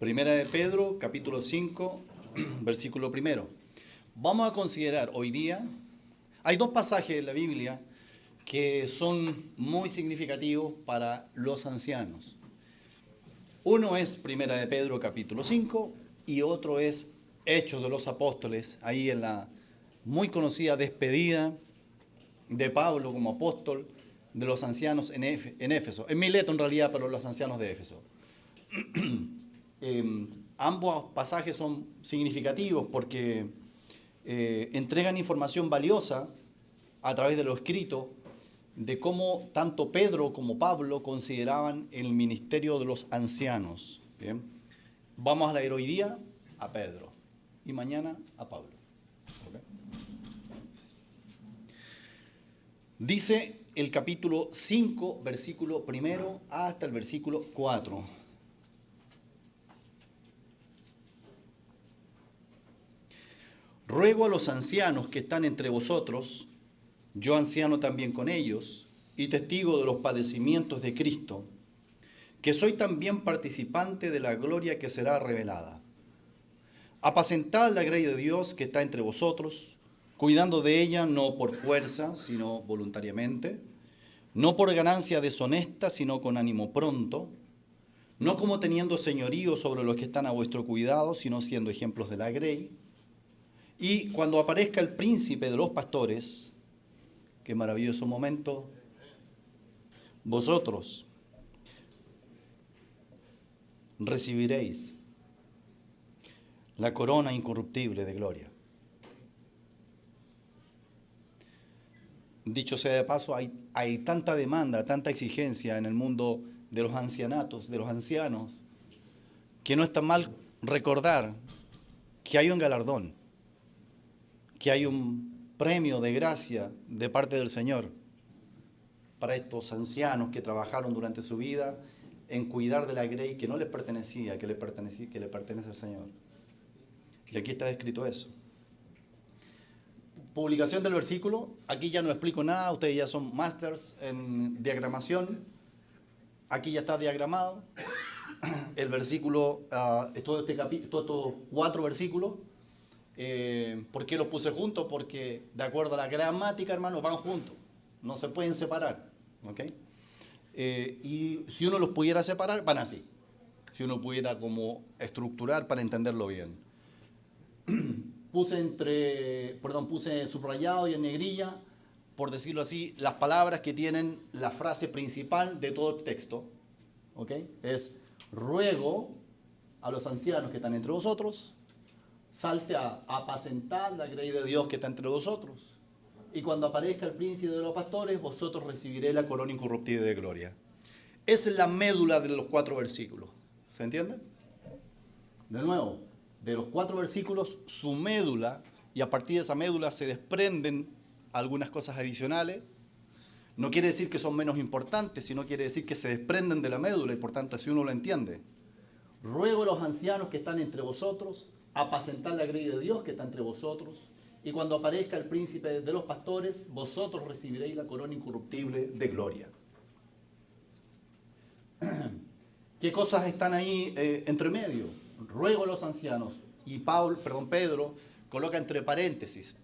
Primera de Pedro, capítulo 5, versículo primero. Vamos a considerar hoy día, hay dos pasajes en la Biblia que son muy significativos para los ancianos. Uno es Primera de Pedro, capítulo 5, y otro es Hechos de los Apóstoles, ahí en la muy conocida despedida de Pablo como apóstol de los ancianos en Éfeso. En Mileto en realidad, pero los ancianos de Éfeso. Ambos pasajes son significativos porque entregan información valiosa a través de lo escrito de cómo tanto Pedro como Pablo consideraban el ministerio de los ancianos. ¿Bien? Vamos a leer hoy día a Pedro y mañana a Pablo. ¿Okay? Dice el capítulo 5, versículo primero hasta el versículo 4. Ruego a los ancianos que están entre vosotros, yo anciano también con ellos, y testigo de los padecimientos de Cristo, que soy también participante de la gloria que será revelada. Apacentad la grey de Dios que está entre vosotros, cuidando de ella no por fuerza, sino voluntariamente, no por ganancia deshonesta, sino con ánimo pronto, no como teniendo señorío sobre los que están a vuestro cuidado, sino siendo ejemplos de la grey. Y cuando aparezca el príncipe de los pastores, qué maravilloso momento, vosotros recibiréis la corona incorruptible de gloria. Dicho sea de paso, hay tanta demanda, tanta exigencia en el mundo de los ancianatos, de los ancianos, que no está mal recordar que hay un galardón, que hay un premio de gracia de parte del Señor para estos ancianos que trabajaron durante su vida en cuidar de la grey que no les pertenecía, que le pertenece al Señor. Y aquí está descrito eso. Publicación del versículo, aquí ya no explico nada, ustedes ya son masters en diagramación, aquí ya está diagramado, el versículo, todos estos 4 versículos. ¿Por qué los puse juntos? Porque de acuerdo a la gramática, hermanos, van juntos, no se pueden separar. ¿Okay? Y si uno los pudiera separar, van así. Si uno pudiera como estructurar para entenderlo bien. Puse subrayado y en negrilla, por decirlo así, las palabras que tienen la frase principal de todo el texto. ¿Okay? Es ruego a los ancianos que están entre vosotros, salte a apacentar la grey de Dios que está entre vosotros. Y cuando aparezca el príncipe de los pastores, vosotros recibiréis la corona incorruptible de gloria. Esa es la médula de los 4 versículos. ¿Se entiende? De nuevo, de los 4 versículos, su médula, y a partir de esa médula se desprenden algunas cosas adicionales. No quiere decir que son menos importantes, sino quiere decir que se desprenden de la médula y por tanto así uno lo entiende. Ruego a los ancianos que están entre vosotros, apacentar la grey de Dios que está entre vosotros, y cuando aparezca el príncipe de los pastores, vosotros recibiréis la corona incorruptible de gloria. ¿Qué cosas están ahí entre medio? Ruego a los ancianos, y Pedro coloca entre paréntesis,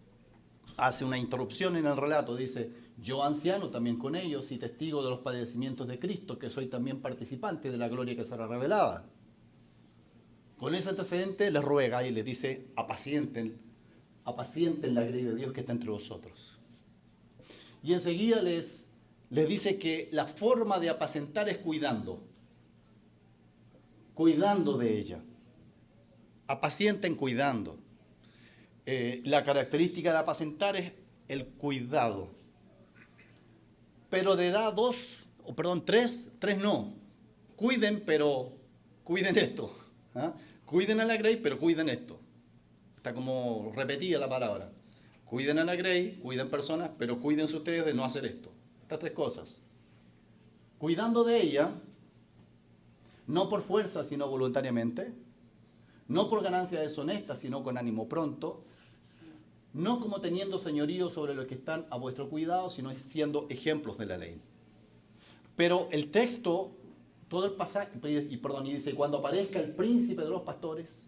hace una interrupción en el relato, dice, yo anciano también con ellos y testigo de los padecimientos de Cristo, que soy también participante de la gloria que será revelada. Con ese antecedente les ruega y les dice, apacienten la grey de Dios que está entre vosotros. Y enseguida les dice que la forma de apacentar es cuidando de ella. Apacienten cuidando. La característica de apacentar es el cuidado. Pero de edad 3 no. Cuiden, pero cuiden esto. ¿Ah? Cuiden a la grey, pero cuiden esto. Está como repetida la palabra. Cuiden a la grey, cuiden personas, pero cuídense ustedes de no hacer esto. Estas 3 cosas. Cuidando de ella, no por fuerza, sino voluntariamente. No por ganancia deshonesta, sino con ánimo pronto. No como teniendo señorío sobre los que están a vuestro cuidado, sino siendo ejemplos de la ley. Pero el texto todo el pasaje, y dice, cuando aparezca el príncipe de los pastores,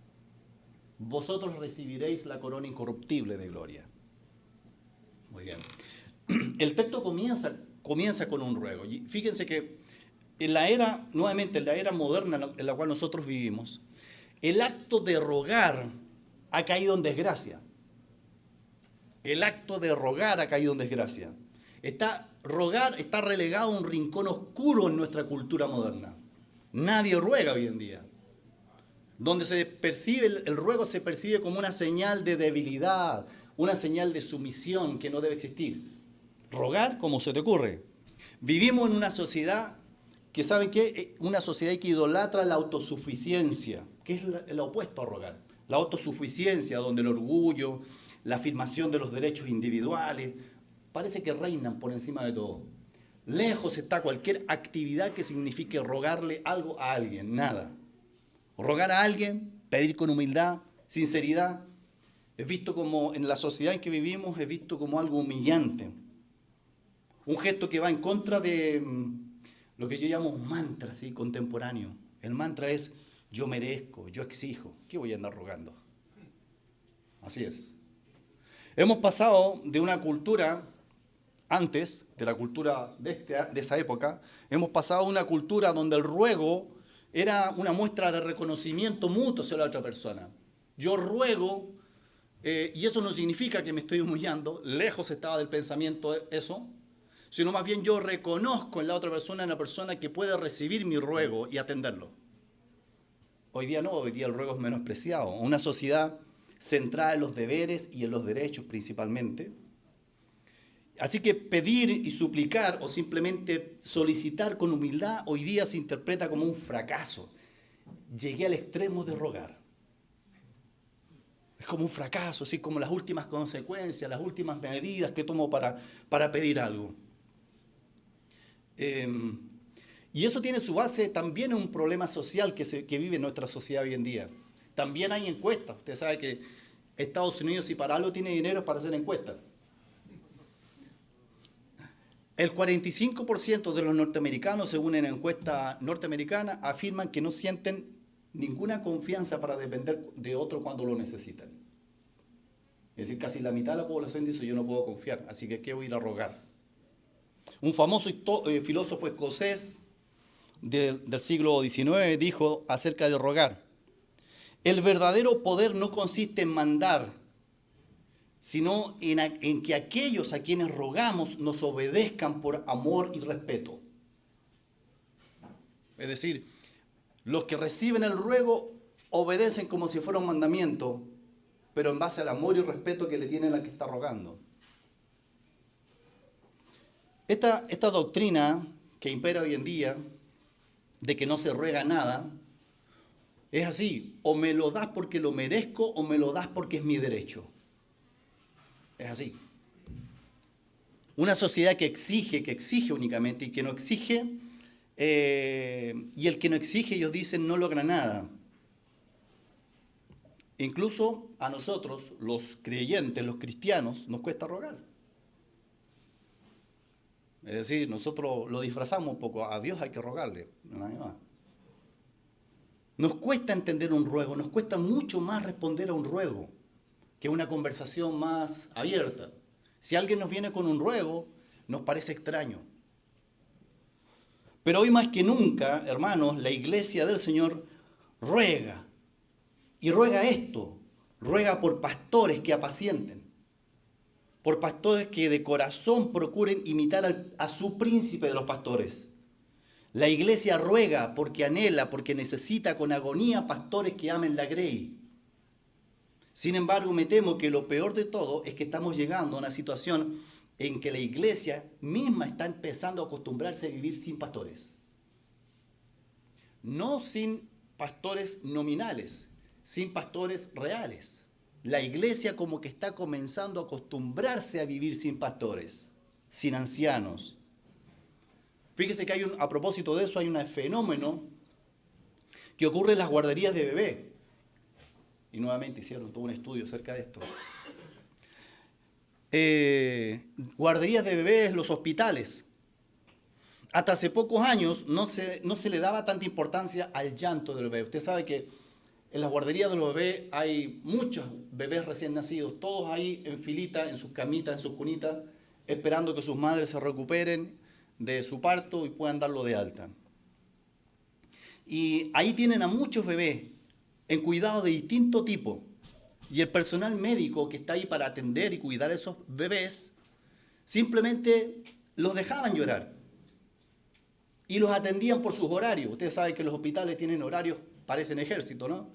vosotros recibiréis la corona incorruptible de gloria. Muy bien. El texto comienza con un ruego. Y fíjense que nuevamente en la era moderna en la cual nosotros vivimos, el acto de rogar ha caído en desgracia. El acto de rogar ha caído en desgracia. Rogar está relegado a un rincón oscuro en nuestra cultura moderna. Nadie ruega hoy en día. Donde el ruego se percibe como una señal de debilidad, una señal de sumisión que no debe existir. Rogar como se te ocurre. Vivimos en una sociedad que, ¿saben qué? Una sociedad que idolatra la autosuficiencia, que es el opuesto a rogar. La autosuficiencia, donde el orgullo, la afirmación de los derechos individuales, parece que reinan por encima de todo. Lejos está cualquier actividad que signifique rogarle algo a alguien, nada. Rogar a alguien, pedir con humildad, sinceridad, es visto como, en la sociedad en que vivimos, es visto como algo humillante. Un gesto que va en contra de lo que yo llamo un mantra, ¿sí? Contemporáneo. El mantra es, yo merezco, yo exijo. ¿Qué voy a andar rogando? Así es. Hemos pasado de una cultura, antes de la cultura de esa época, hemos pasado a una cultura donde el ruego era una muestra de reconocimiento mutuo hacia la otra persona. Yo ruego, y eso no significa que me estoy humillando, lejos estaba del pensamiento eso, sino más bien yo reconozco en la otra persona una persona que puede recibir mi ruego y atenderlo. Hoy día no, hoy día el ruego es menospreciado. Una sociedad centrada en los deberes y en los derechos principalmente. Así que pedir y suplicar o simplemente solicitar con humildad hoy día se interpreta como un fracaso. Llegué al extremo de rogar. Es como un fracaso, así como las últimas consecuencias, las últimas medidas que tomo para pedir algo. Y eso tiene su base también en un problema social que vive nuestra sociedad hoy en día. También hay encuestas. Usted sabe que Estados Unidos, si para algo tiene dinero, es para hacer encuestas. El 45% de los norteamericanos, según una encuesta norteamericana, afirman que no sienten ninguna confianza para depender de otro cuando lo necesitan. Es decir, casi la mitad de la población dice, yo no puedo confiar, así que ¿qué voy a ir a rogar? Un famoso filósofo escocés del siglo XIX dijo acerca de rogar: el verdadero poder no consiste en mandar, sino en que aquellos a quienes rogamos nos obedezcan por amor y respeto. Es decir, los que reciben el ruego obedecen como si fuera un mandamiento, pero en base al amor y respeto que le tiene la que está rogando. Esta doctrina que impera hoy en día, de que no se ruega nada, es así: o me lo das porque lo merezco o me lo das porque es mi derecho. Es así. Una sociedad que exige únicamente y que no exige, y el que no exige, ellos dicen, no logra nada. Incluso a nosotros, los creyentes, los cristianos, nos cuesta rogar. Es decir, nosotros lo disfrazamos un poco, a Dios hay que rogarle, nada más. Nos cuesta entender un ruego, nos cuesta mucho más responder a un ruego que una conversación más abierta. Si alguien nos viene con un ruego, nos parece extraño. Pero hoy más que nunca, hermanos, la iglesia del Señor ruega. Y ruega esto, ruega por pastores que apacienten, por pastores que de corazón procuren imitar a su príncipe de los pastores. La iglesia ruega porque anhela, porque necesita con agonía pastores que amen la grey. Sin embargo, me temo que lo peor de todo es que estamos llegando a una situación en que la iglesia misma está empezando a acostumbrarse a vivir sin pastores. No sin pastores nominales, sin pastores reales. La iglesia como que está comenzando a acostumbrarse a vivir sin pastores, sin ancianos. Fíjese que a propósito de eso, hay un fenómeno que ocurre en las guarderías de bebé. Y nuevamente hicieron todo un estudio acerca de esto. Guarderías de bebés, los hospitales. hasta hace pocos años no se le daba tanta importancia al llanto del bebé. Usted sabe que en las guarderías de los bebés hay muchos bebés recién nacidos, todos ahí en filita, en sus camitas, en sus cunitas, esperando que sus madres se recuperen de su parto y puedan darlo de alta. Y ahí tienen a muchos bebés en cuidado de distinto tipo. Y el personal médico que está ahí para atender y cuidar a esos bebés, simplemente los dejaban llorar. Y los atendían por sus horarios. Ustedes saben que los hospitales tienen horarios, parecen ejército, ¿no?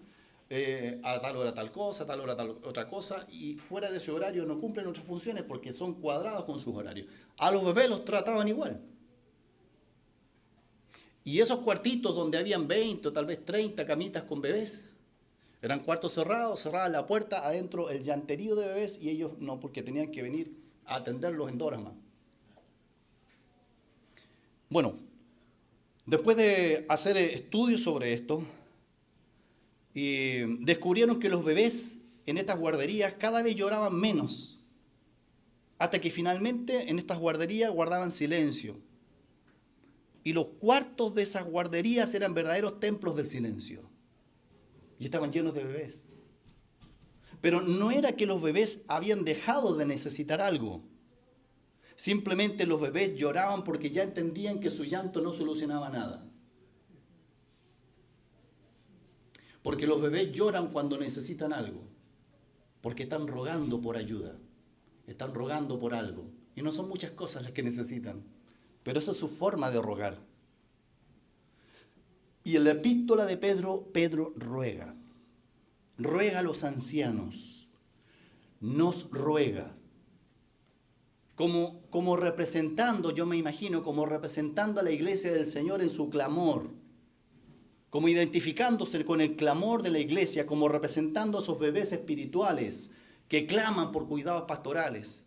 A tal hora tal cosa, a tal hora tal otra cosa, y fuera de ese horario no cumplen otras funciones porque son cuadrados con sus horarios. A los bebés los trataban igual. Y esos cuartitos donde habían 20 o tal vez 30 camitas con bebés, eran cuartos cerrados, cerrada la puerta, adentro el llanterío de bebés y ellos no, porque tenían que venir a atenderlos en 2 horas más. Bueno, después de hacer estudios sobre esto, descubrieron que los bebés en estas guarderías cada vez lloraban menos, hasta que finalmente en estas guarderías guardaban silencio. Y los cuartos de esas guarderías eran verdaderos templos del silencio. Y estaban llenos de bebés. Pero no era que los bebés habían dejado de necesitar algo. Simplemente los bebés lloraban porque ya entendían que su llanto no solucionaba nada. Porque los bebés lloran cuando necesitan algo. Porque están rogando por ayuda. Están rogando por algo. Y no son muchas cosas las que necesitan. Pero esa es su forma de rogar. Y en la epístola de Pedro, Pedro ruega. Ruega a los ancianos. Nos ruega. Como representando, yo me imagino, como representando a la iglesia del Señor en su clamor. Como identificándose con el clamor de la iglesia, como representando a esos bebés espirituales que claman por cuidados pastorales.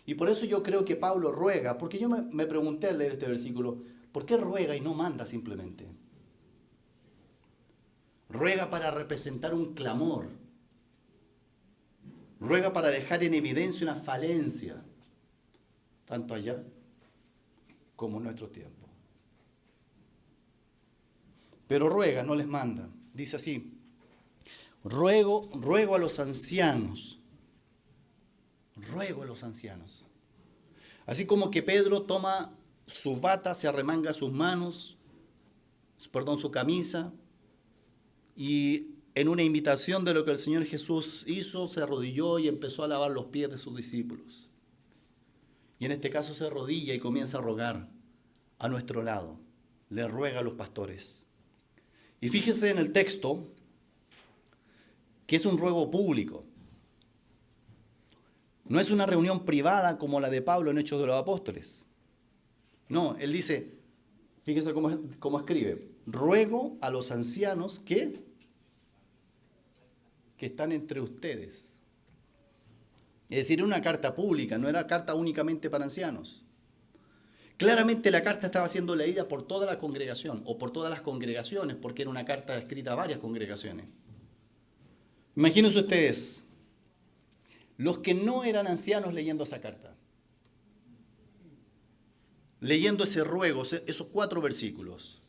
Y por eso yo creo que Pablo ruega, porque yo me pregunté al leer este versículo, ¿por qué ruega y no manda simplemente? Ruega para representar un clamor. Ruega para dejar en evidencia una falencia, tanto allá como en nuestro tiempo. Pero ruega, no les manda. Dice así, ruego a los ancianos. Ruego a los ancianos. Así como que Pedro toma su bata, se arremanga sus manos, su camisa, y en una imitación de lo que el Señor Jesús hizo, se arrodilló y empezó a lavar los pies de sus discípulos. Y en este caso se arrodilla y comienza a rogar a nuestro lado. Le ruega a los pastores. Y fíjese en el texto que es un ruego público. No es una reunión privada como la de Pablo en Hechos de los Apóstoles. No, él dice, fíjese cómo escribe, ruego a los ancianos que están entre ustedes. Es decir, era una carta pública, no era carta únicamente para ancianos. Claramente la carta estaba siendo leída por toda la congregación, o por todas las congregaciones, porque era una carta escrita a varias congregaciones. Imagínense ustedes, los que no eran ancianos leyendo esa carta, leyendo ese ruego, esos 4 versículos.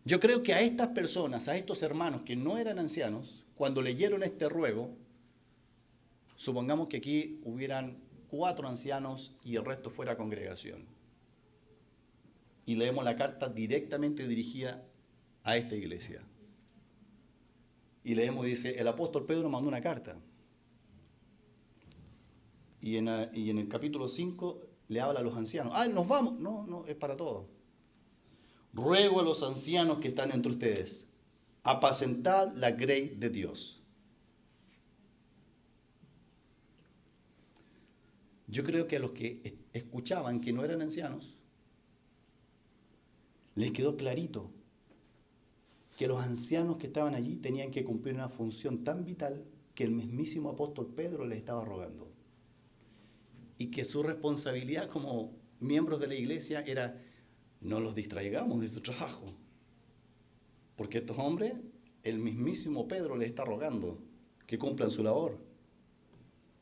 Yo creo que a estas personas, a estos hermanos que no eran ancianos, cuando leyeron este ruego, supongamos que aquí hubieran 4 ancianos y el resto fuera congregación. Y leemos la carta directamente dirigida a esta iglesia. Y leemos y dice, el apóstol Pedro mandó una carta. Y en el capítulo 5 le habla a los ancianos. Nos vamos. No, es para todos. Ruego a los ancianos que están entre ustedes, apacentad la grey de Dios. Yo creo que a los que escuchaban que no eran ancianos, les quedó clarito que los ancianos que estaban allí tenían que cumplir una función tan vital que el mismísimo apóstol Pedro les estaba rogando. Y que su responsabilidad como miembros de la iglesia era, no los distraigamos de su trabajo. Porque estos hombres, el mismísimo Pedro les está rogando que cumplan su labor.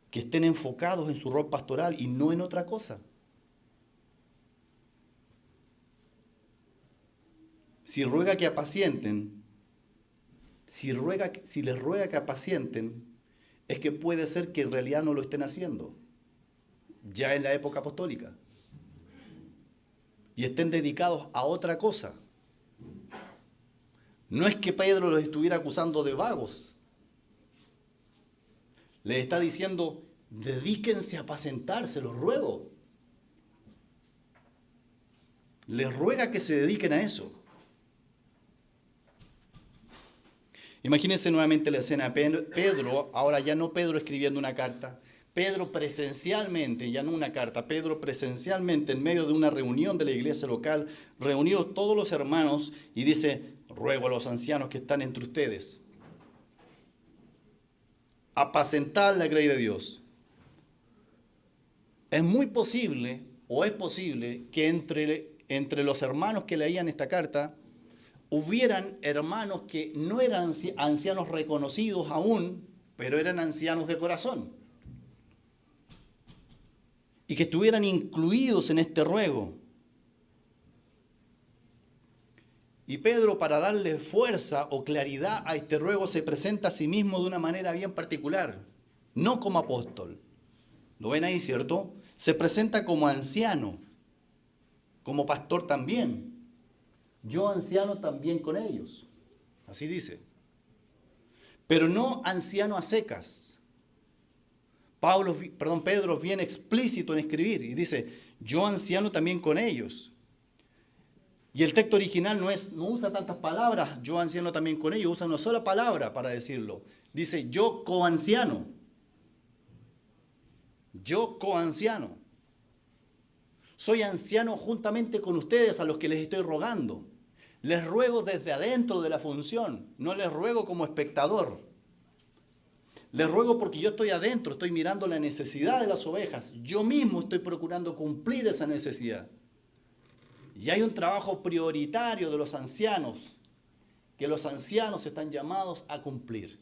Que estén enfocados en su rol pastoral y no en otra cosa. si ruega que apacienten, si les ruega que apacienten, es que puede ser que en realidad no lo estén haciendo, ya en la época apostólica, y estén dedicados a otra cosa. No es que Pedro los estuviera acusando de vagos. Les está diciendo, dedíquense a apacentar, se los ruego. Les ruega que se dediquen a eso. Imagínense nuevamente la escena. Pedro, ahora ya no Pedro escribiendo una carta, Pedro presencialmente, ya no una carta, Pedro presencialmente en medio de una reunión de la iglesia local, reunidos todos los hermanos, y dice, ruego a los ancianos que están entre ustedes, apacentad la grey de Dios. Es muy posible, o es posible, que entre los hermanos que leían esta carta, hubieran hermanos que no eran ancianos reconocidos aún, pero eran ancianos de corazón, y que estuvieran incluidos en este ruego. Y Pedro, para darle fuerza o claridad a este ruego, se presenta a sí mismo de una manera bien particular, no como apóstol. ¿Lo ven ahí, cierto? Se presenta como anciano, como pastor también. Yo anciano también con ellos. Así dice. Pero no anciano a secas. Pedro es bien explícito en escribir y dice, yo anciano también con ellos. Y el texto original no usa tantas palabras, yo anciano también con ellos, usa una sola palabra para decirlo. Dice, yo coanciano. Yo coanciano. Soy anciano juntamente con ustedes a los que les estoy rogando. Les ruego desde adentro de la función, no les ruego como espectador. Les ruego porque yo estoy adentro, estoy mirando la necesidad de las ovejas. Yo mismo estoy procurando cumplir esa necesidad. Y hay un trabajo prioritario de los ancianos, que los ancianos están llamados a cumplir.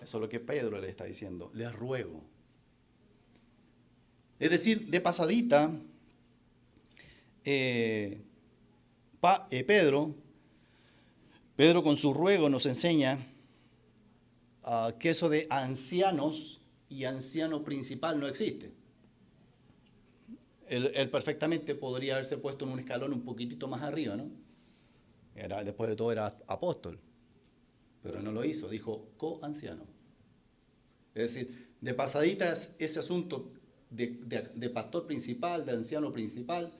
Eso es lo que Pedro le está diciendo, les ruego. Es decir, de pasadita, Pedro con su ruego nos enseña que eso de ancianos y anciano principal no existe. Él perfectamente podría haberse puesto en un escalón un poquitito más arriba, ¿no? Después de todo era apóstol, pero no lo hizo, dijo coanciano. Es decir, de pasadita ese asunto de pastor principal, de anciano principal,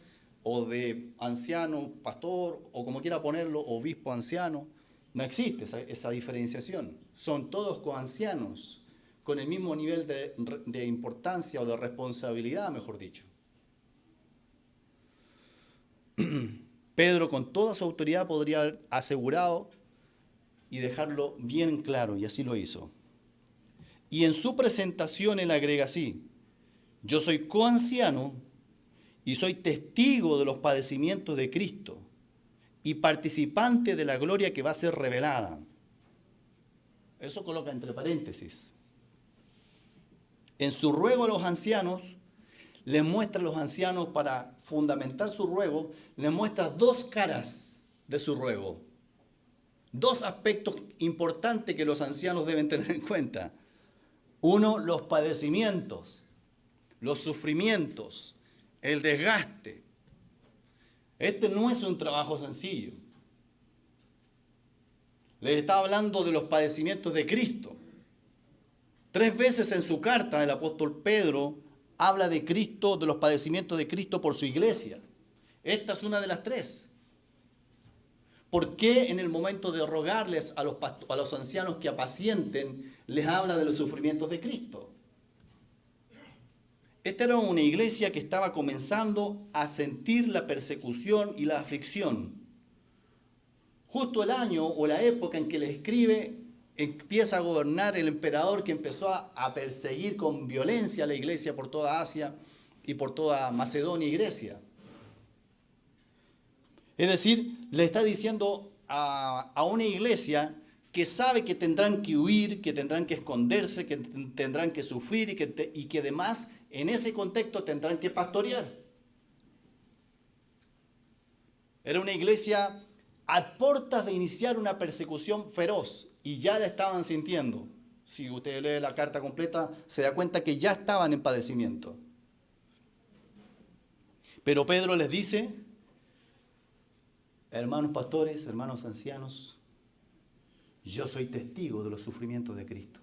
o de anciano pastor, o como quiera ponerlo, obispo anciano, no existe esa diferenciación. Son todos coancianos, con el mismo nivel de importancia o de responsabilidad, mejor dicho. Pedro con toda su autoridad podría haber asegurado y dejarlo bien claro, y así lo hizo. Y en su presentación él agrega así, yo soy coanciano y soy testigo de los padecimientos de Cristo y participante de la gloria que va a ser revelada. Eso coloca entre paréntesis. En su ruego a los ancianos, les muestra a los ancianos, para fundamentar su ruego, les muestra dos caras de su ruego. Dos aspectos importantes que los ancianos deben tener en cuenta. Uno, los padecimientos, los sufrimientos, el desgaste. Este no es un trabajo sencillo. Les está hablando de los padecimientos de Cristo. 3 veces en su carta el apóstol Pedro habla de Cristo, de los padecimientos de Cristo por su iglesia. Esta es una de las 3. ¿Por qué en el momento de rogarles a los ancianos que apacienten, les habla de los sufrimientos de Cristo? Esta era una iglesia que estaba comenzando a sentir la persecución y la aflicción. Justo el año o la época en que le escribe, empieza a gobernar el emperador que empezó a perseguir con violencia a la iglesia por toda Asia y por toda Macedonia y Grecia. Es decir, le está diciendo a una iglesia que sabe que tendrán que huir, que tendrán que esconderse, que tendrán que sufrir y que además en ese contexto tendrán que pastorear. Era una iglesia a puertas de iniciar una persecución feroz, y ya la estaban sintiendo. Si usted lee la carta completa, se da cuenta que ya estaban en padecimiento. Pero Pedro les dice: hermanos pastores, hermanos ancianos, yo soy testigo de los sufrimientos de Cristo.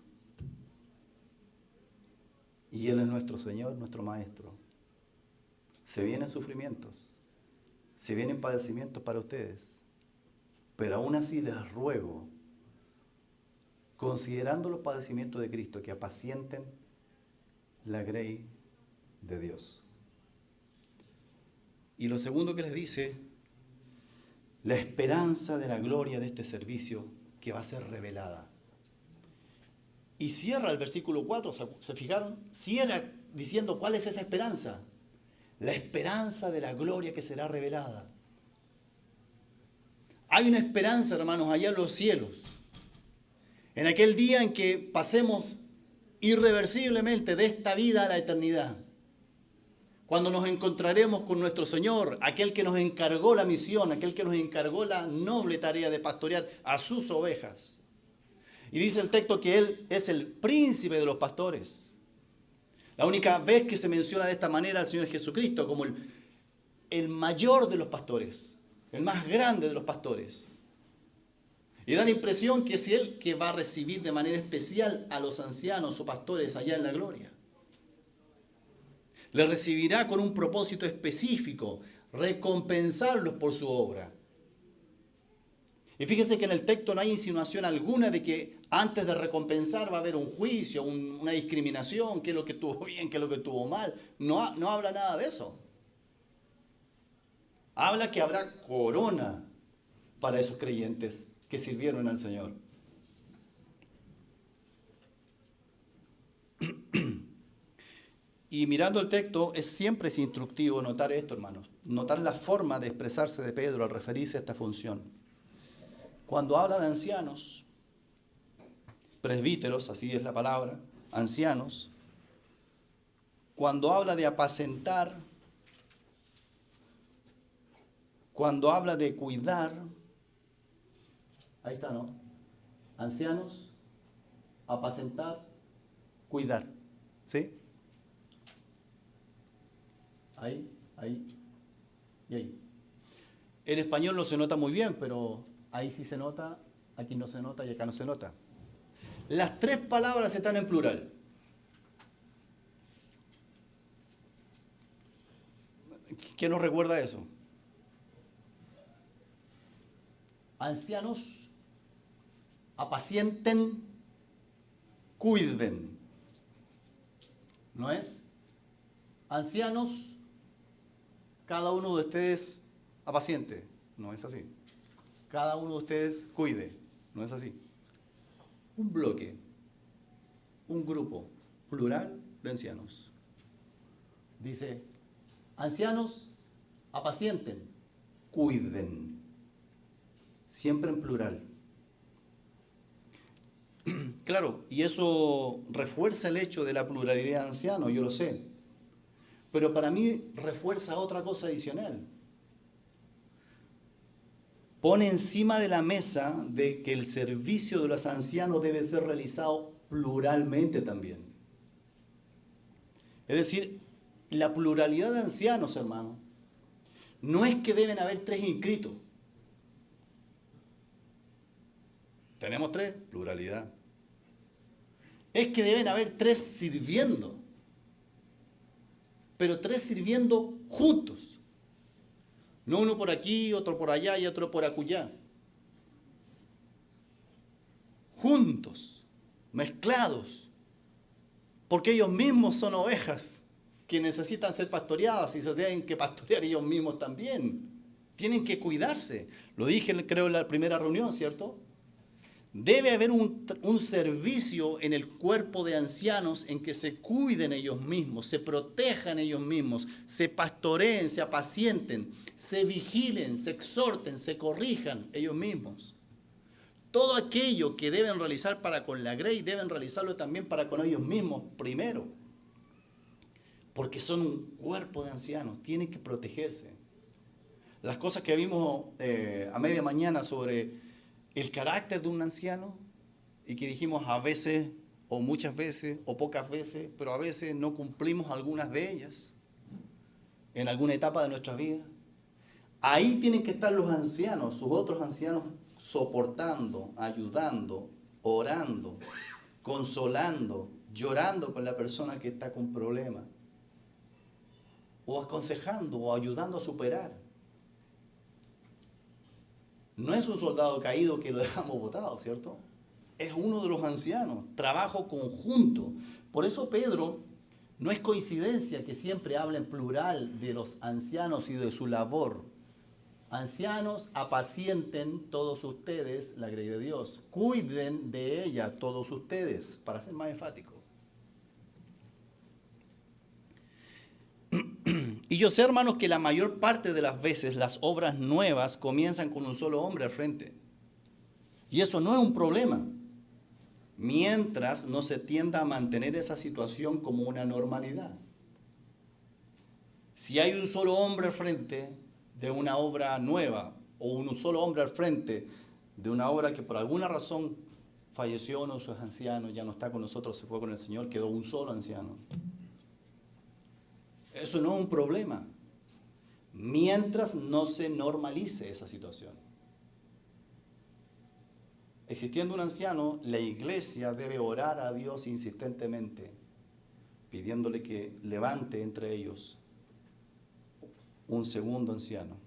Y Él es nuestro Señor, nuestro Maestro. Se vienen sufrimientos, se vienen padecimientos para ustedes, pero aún así les ruego, considerando los padecimientos de Cristo, que apacienten la grey de Dios. Y lo segundo que les dice, la esperanza de la gloria de este servicio que va a ser revelada. Y cierra el versículo 4, ¿se fijaron? Cierra diciendo cuál es esa esperanza. La esperanza de la gloria que será revelada. Hay una esperanza, hermanos, allá en los cielos. En aquel día en que pasemos irreversiblemente de esta vida a la eternidad. Cuando nos encontraremos con nuestro Señor, aquel que nos encargó la misión, aquel que nos encargó la noble tarea de pastorear a sus ovejas. Y dice el texto que Él es el príncipe de los pastores. La única vez que se menciona de esta manera al Señor Jesucristo como el mayor de los pastores, el más grande de los pastores. Y da la impresión que es Él que va a recibir de manera especial a los ancianos o pastores allá en la gloria. Les recibirá con un propósito específico, recompensarlos por su obra. Y fíjense que en el texto no hay insinuación alguna de que antes de recompensar va a haber un juicio, una discriminación, qué es lo que estuvo bien, qué es lo que estuvo mal. No habla nada de eso. Habla que habrá corona para esos creyentes que sirvieron al Señor. Y mirando el texto, siempre es instructivo notar esto, hermanos. Notar la forma de expresarse de Pedro al referirse a esta función. Cuando habla de ancianos, presbíteros, así es la palabra, ancianos. Cuando habla de apacentar, cuando habla de cuidar, ahí está, ¿no? Ancianos, apacentar, cuidar, ¿sí? Ahí y ahí. En español no se nota muy bien, pero ahí sí se nota, aquí no se nota y acá no se nota. Las tres palabras están en plural. ¿Qué nos recuerda eso? Ancianos, apacienten, cuiden. ¿No es? Ancianos, cada uno de ustedes apaciente. No es así. Cada uno de ustedes cuide. No es así. Un bloque, un grupo plural de ancianos. Dice, ancianos, apacienten, cuiden. Siempre en plural. Claro, y eso refuerza el hecho de la pluralidad de ancianos, yo lo sé. Pero para mí refuerza otra cosa adicional. Pone encima de la mesa de que el servicio de los ancianos debe ser realizado pluralmente también. Es decir, la pluralidad de ancianos, hermano, no es que deben haber 3 inscritos. Tenemos 3, pluralidad. Es que deben haber 3 sirviendo, pero 3 sirviendo juntos. No uno por aquí, otro por allá y otro por acullá. Juntos, mezclados, porque ellos mismos son ovejas que necesitan ser pastoreadas y se tienen que pastorear ellos mismos también. Tienen que cuidarse. Lo dije, creo, en la primera reunión, ¿cierto? Debe haber un servicio en el cuerpo de ancianos en que se cuiden ellos mismos, se protejan ellos mismos, se pastoreen, se apacienten, se vigilen, se exhorten, se corrijan ellos mismos. Todo aquello que deben realizar para con la grey, deben realizarlo también para con ellos mismos primero. Porque son un cuerpo de ancianos, tienen que protegerse. las cosas que vimos a media mañana sobre el carácter de un anciano y que dijimos a veces o muchas veces o pocas veces, pero a veces no cumplimos algunas de ellas en alguna etapa de nuestra vida. Ahí tienen que estar los ancianos, sus otros ancianos, soportando, ayudando, orando, consolando, llorando con la persona que está con problemas, o aconsejando o ayudando a superar. No es un soldado caído que lo dejamos botado, ¿cierto? Es uno de los ancianos, trabajo conjunto. Por eso Pedro, no es coincidencia que siempre habla en plural de los ancianos y de su labor. Ancianos, apacienten todos ustedes la grey de Dios. Cuiden de ella todos ustedes, para ser más enfático. Y yo sé, hermanos, que la mayor parte de las veces las obras nuevas comienzan con un solo hombre al frente. Y eso no es un problema, mientras no se tienda a mantener esa situación como una normalidad. Si hay un solo hombre al frente de una obra nueva, o un solo hombre al frente de una obra que por alguna razón falleció, uno de sus ancianos, ya no está con nosotros, se fue con el Señor, quedó un solo anciano. Eso no es un problema, mientras no se normalice esa situación. Existiendo un anciano, la iglesia debe orar a Dios insistentemente, pidiéndole que levante entre ellos un segundo anciano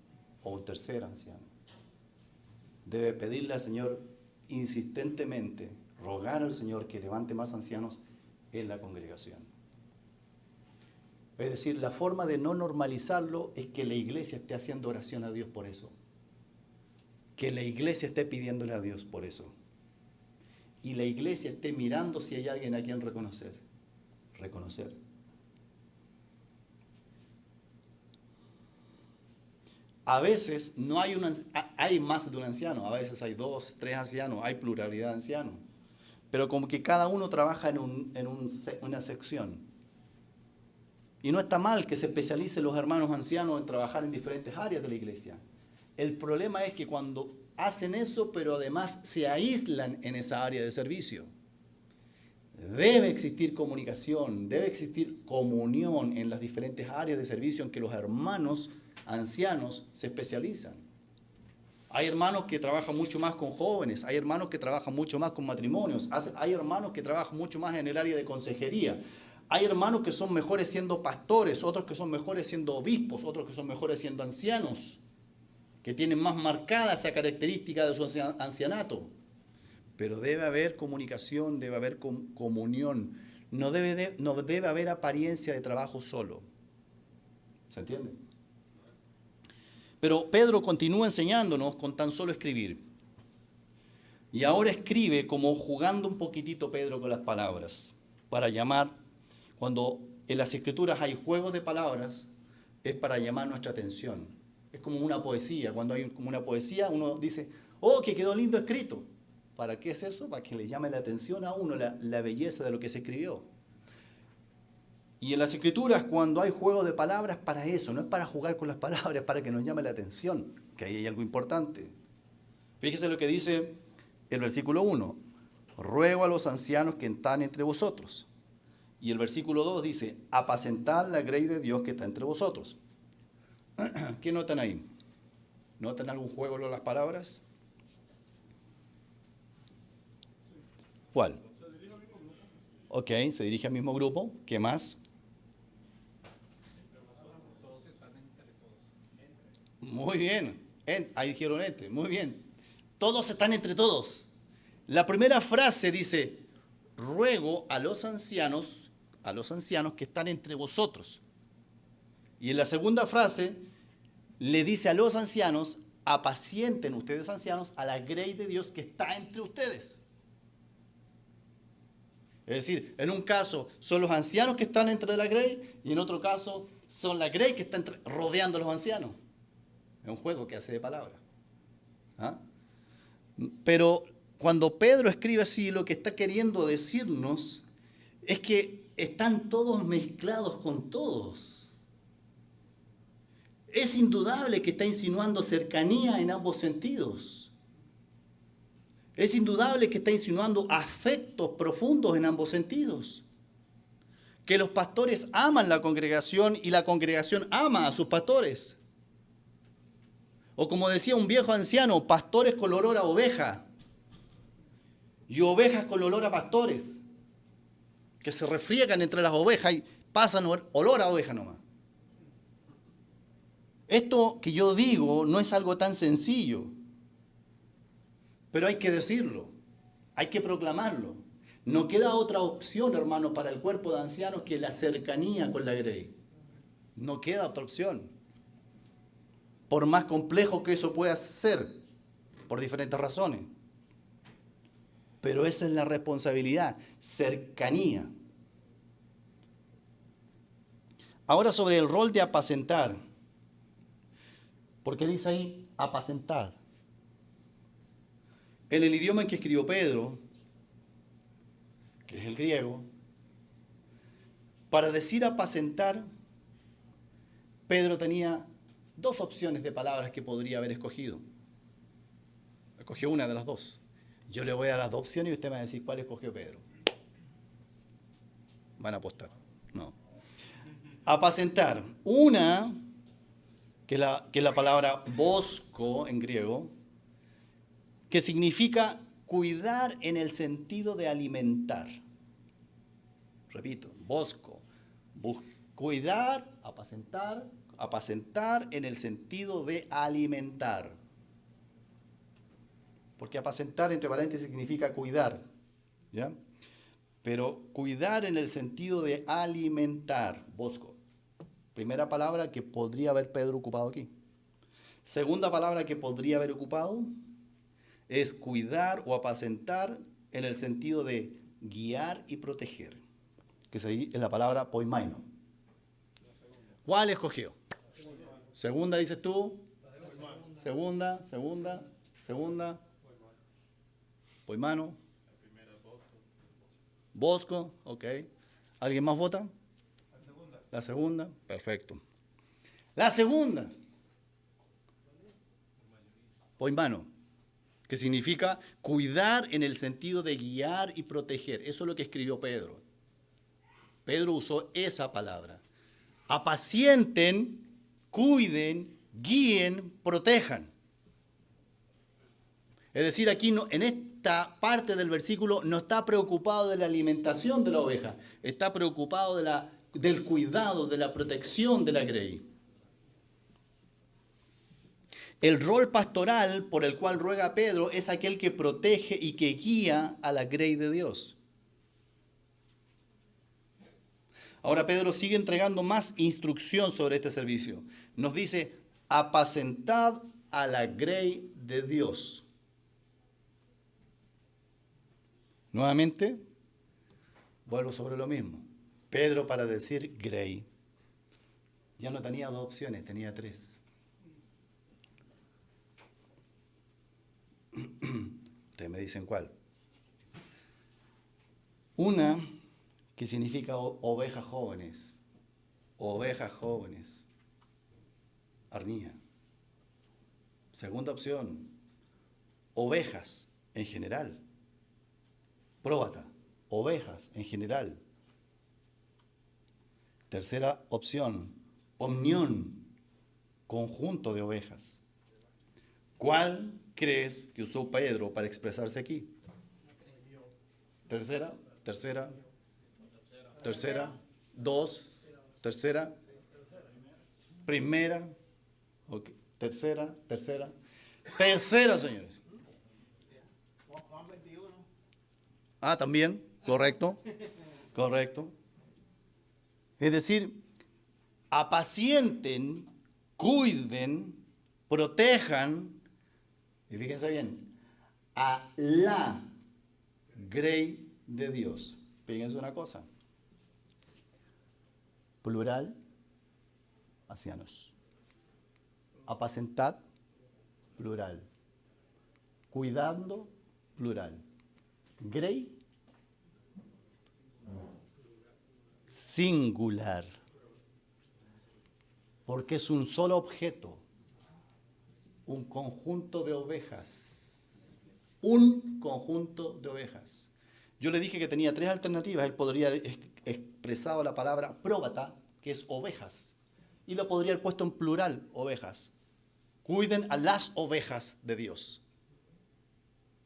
o un tercer anciano. Debe pedirle al Señor insistentemente, rogar al Señor que levante más ancianos en la congregación. Es decir, la forma de no normalizarlo es que la iglesia esté haciendo oración a Dios por eso. Que la iglesia esté pidiéndole a Dios por eso. Y la iglesia esté mirando si hay alguien a quien reconocer. Reconocer. A veces no hay hay más de un anciano, a veces hay 2, 3 ancianos, hay pluralidad de ancianos. Pero como que cada uno trabaja en una sección. Y no está mal que se especialicen los hermanos ancianos en trabajar en diferentes áreas de la iglesia. El problema es que cuando hacen eso, pero además se aíslan en esa área de servicio. Debe existir comunicación, debe existir comunión en las diferentes áreas de servicio en que los hermanos ancianos se especializan. Hay hermanos que trabajan mucho más con jóvenes, hay hermanos que trabajan mucho más con matrimonios, hay hermanos que trabajan mucho más en el área de consejería. Hay hermanos que son mejores siendo pastores, otros que son mejores siendo obispos, otros que son mejores siendo ancianos, que tienen más marcada esa característica de su ancianato. Pero debe haber comunicación, debe haber comunión. No debe haber apariencia de trabajo solo. ¿Se entiende? Pero Pedro continúa enseñándonos con tan solo escribir. Y ahora escribe como jugando un poquitito Pedro con las palabras, para llamar. Cuando en las escrituras hay juegos de palabras, es para llamar nuestra atención. Es como una poesía. Cuando hay como una poesía, uno dice, oh, que quedó lindo escrito. ¿Para qué es eso? Para que le llame la atención a uno la belleza de lo que se escribió. Y en las escrituras, cuando hay juego de palabras, para eso, no es para jugar con las palabras, es para que nos llame la atención, que ahí hay algo importante. Fíjese lo que dice el versículo 1. Ruego a los ancianos que están entre vosotros. Y el versículo 2 dice, apacentad la grey de Dios que está entre vosotros. ¿Qué notan ahí? ¿Notan algún juego de las palabras? ¿Cuál? Ok, se dirige al mismo grupo. ¿Qué más? Muy bien. Ahí dijeron entre. Muy bien. Todos están entre todos. La primera frase dice, ruego a los ancianos que están entre vosotros. Y en la segunda frase le dice a los ancianos, apacienten ustedes ancianos a la grey de Dios que está entre ustedes. Es decir, en un caso son los ancianos que están entre la grey y en otro caso son la grey que está rodeando a los ancianos. Es un juego que hace de palabras. ¿Ah? Pero cuando Pedro escribe así, lo que está queriendo decirnos es que están todos mezclados con todos. Es indudable que está insinuando cercanía en ambos sentidos. Es indudable que está insinuando afectos profundos en ambos sentidos. Que los pastores aman la congregación y la congregación ama a sus pastores. O como decía un viejo anciano, pastores con olor a oveja y ovejas con olor a pastores, que se refriegan entre las ovejas y pasan olor a oveja nomás. Esto que yo digo no es algo tan sencillo, pero hay que decirlo, hay que proclamarlo. No queda otra opción, hermano, para el cuerpo de ancianos que la cercanía con la grey. No queda otra opción. Por más complejo que eso pueda ser, por diferentes razones. Pero esa es la responsabilidad, cercanía. Ahora sobre el rol de apacentar. ¿Por qué dice ahí apacentar? En el idioma en que escribió Pedro, que es el griego, para decir apacentar, Pedro tenía dos opciones de palabras que podría haber escogido. Escogió una de las dos. Yo le voy a dar las dos opciones y usted me va a decir cuál escogió Pedro. Van a apostar. No. Apacentar. Una, que es la palabra bosco en griego, que significa cuidar en el sentido de alimentar. Repito, bosco. Cuidar, apacentar en el sentido de alimentar. Porque apacentar, entre paréntesis, significa cuidar. ¿Ya? Pero cuidar en el sentido de alimentar, bosco. Primera palabra que podría haber Pedro ocupado aquí. Segunda palabra que podría haber ocupado es cuidar o apacentar en el sentido de guiar y proteger, que es la palabra poimaino. ¿Cuál escogió? Segunda, dices tú. Segunda. Poimano. Bosco, ok. ¿Alguien más vota? La segunda, perfecto. La segunda, poimano, que significa cuidar en el sentido de guiar y proteger. Eso es lo que escribió Pedro. Pedro usó esa palabra. Apacienten, cuiden, guíen, protejan. Es decir, aquí no, en esta parte del versículo no está preocupado de la alimentación de la oveja, está preocupado del cuidado, de la protección de la grey. El rol pastoral por el cual ruega Pedro es aquel que protege y que guía a la grey de Dios. Ahora Pedro sigue entregando más instrucción sobre este servicio. Nos dice, apacentad a la grey de Dios. Nuevamente, vuelvo sobre lo mismo. Pedro, para decir grey, ya no tenía dos opciones, tenía tres. Ustedes me dicen cuál. Una que significa ovejas jóvenes. Ovejas jóvenes. Arnía. Segunda opción, ovejas en general. Próbata, ovejas en general. Tercera opción, omnión, conjunto de ovejas. ¿Cuál crees que usó Pedro para expresarse aquí? Tercera, dos, primera, okay. Tercera, señores. Juan 21. Ah, también, correcto. Es decir, apacienten, cuiden, protejan, y fíjense bien, a la grey de Dios. Fíjense una cosa. Plural, ancianos. Apacentad, plural. Cuidando, plural. Grey, singular. Porque es un solo objeto, un conjunto de ovejas. Un conjunto de ovejas. Yo le dije que tenía 3 alternativas. Él podría haber expresado la palabra próbata, que es ovejas. Y lo podría haber puesto en plural, ovejas. Cuiden a las ovejas de Dios.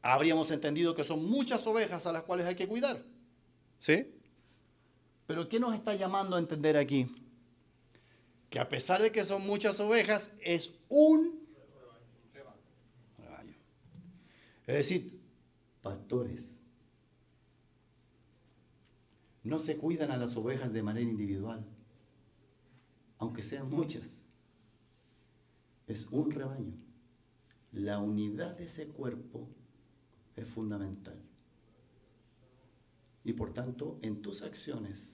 Habríamos entendido que son muchas ovejas a las cuales hay que cuidar. ¿Sí? Pero ¿qué nos está llamando a entender aquí? Que a pesar de que son muchas ovejas, es un rebaño. Es decir, pastores no se cuidan a las ovejas de manera individual, aunque sean muchas. Es un rebaño. La unidad de ese cuerpo es fundamental. Y por tanto, en tus acciones,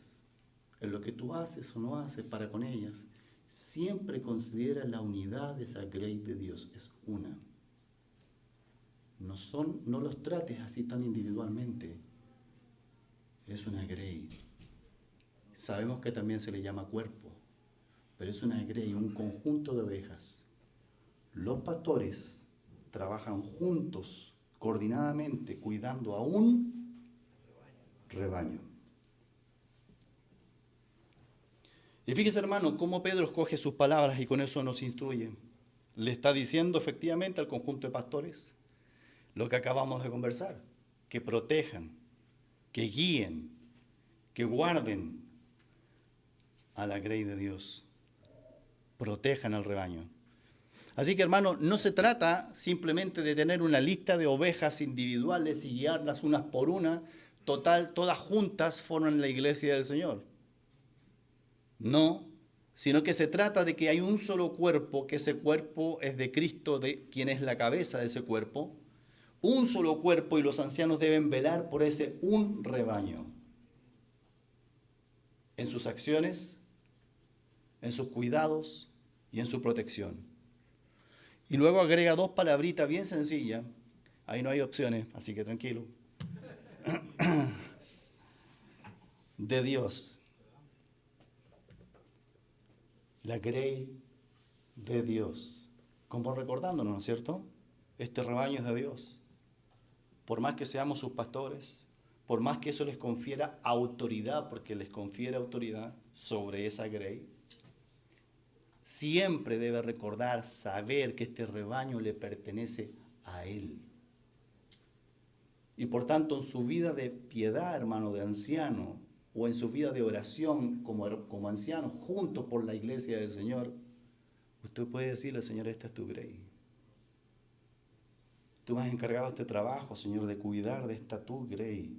en lo que tú haces o no haces para con ellas, siempre considera la unidad de esa grey de Dios. Es una. No los trates así tan individualmente. Es una grey. Sabemos que también se le llama cuerpo, pero es una grey, un conjunto de ovejas. Los pastores trabajan juntos, coordinadamente, cuidando a un rebaño. Y fíjese, hermano, cómo Pedro escoge sus palabras y con eso nos instruye. Le está diciendo efectivamente al conjunto de pastores lo que acabamos de conversar, que protejan, que guíen, que guarden a la grey de Dios, protejan al rebaño. Así que, hermano, no se trata simplemente de tener una lista de ovejas individuales y guiarlas unas por una. Total, todas juntas forman la iglesia del Señor. No, sino que se trata de que hay un solo cuerpo, que ese cuerpo es de Cristo, de quien es la cabeza de ese cuerpo. Un solo cuerpo, y los ancianos deben velar por ese un rebaño. En sus acciones, en sus cuidados y en su protección. Y luego agrega 2 palabritas bien sencillas. Ahí no hay opciones, así que tranquilo. De Dios. La grey de Dios. Como recordándonos, ¿no es cierto? Este rebaño es de Dios. Por más que seamos sus pastores, por más que eso les confiera autoridad, porque les confiere autoridad sobre esa grey, siempre debe recordar, saber que este rebaño le pertenece a Él. Y por tanto, en su vida de piedad, hermano, de anciano, o en su vida de oración como anciano, junto por la iglesia del Señor, usted puede decirle, Señor, esta es tu grey. Tú me has encargado este trabajo, Señor, de cuidar de esta tu grey.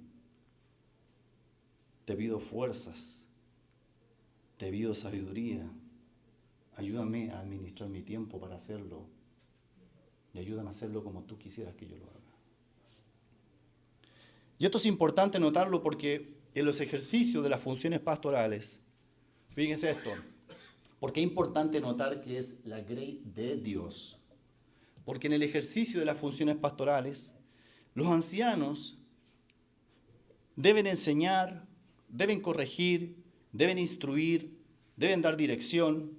Te pido fuerzas, te pido sabiduría. Ayúdame a administrar mi tiempo para hacerlo. Y ayúdame a hacerlo como tú quisieras que yo lo haga. Y esto es importante notarlo porque en los ejercicios de las funciones pastorales, fíjense esto, porque es importante notar que es la grey de Dios. Porque en el ejercicio de las funciones pastorales, los ancianos deben enseñar, deben corregir, deben instruir, deben dar dirección.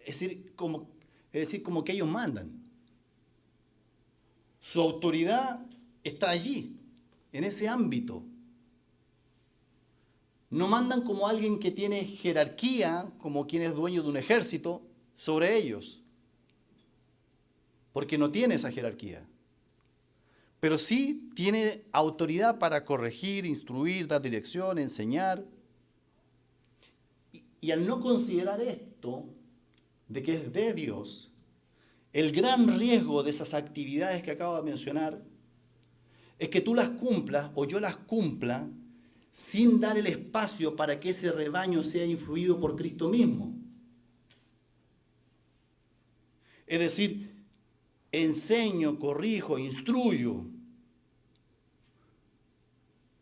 Es decir, como que ellos mandan. Su autoridad está allí, en ese ámbito. No mandan como alguien que tiene jerarquía, como quien es dueño de un ejército, sobre ellos. Porque no tiene esa jerarquía. Pero sí tiene autoridad para corregir, instruir, dar dirección, enseñar. Y al no considerar esto, de que es de Dios, el gran riesgo de esas actividades que acabo de mencionar es que tú las cumplas o yo las cumpla sin dar el espacio para que ese rebaño sea influido por Cristo mismo. Es decir, enseño, corrijo, instruyo,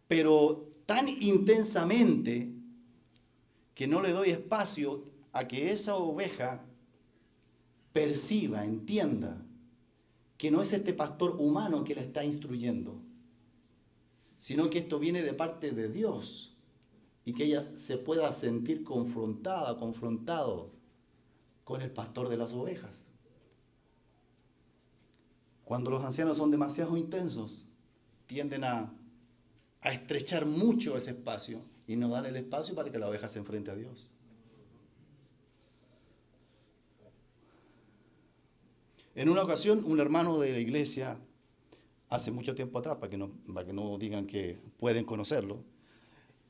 pero tan intensamente que no le doy espacio a que esa oveja perciba, entienda que no es este pastor humano que la está instruyendo, sino que esto viene de parte de Dios y que ella se pueda sentir confrontado con el pastor de las ovejas. Cuando los ancianos son demasiado intensos, tienden a estrechar mucho ese espacio y no dar el espacio para que la oveja se enfrente a Dios. En una ocasión, un hermano de la iglesia, hace mucho tiempo atrás, para que no digan que pueden conocerlo,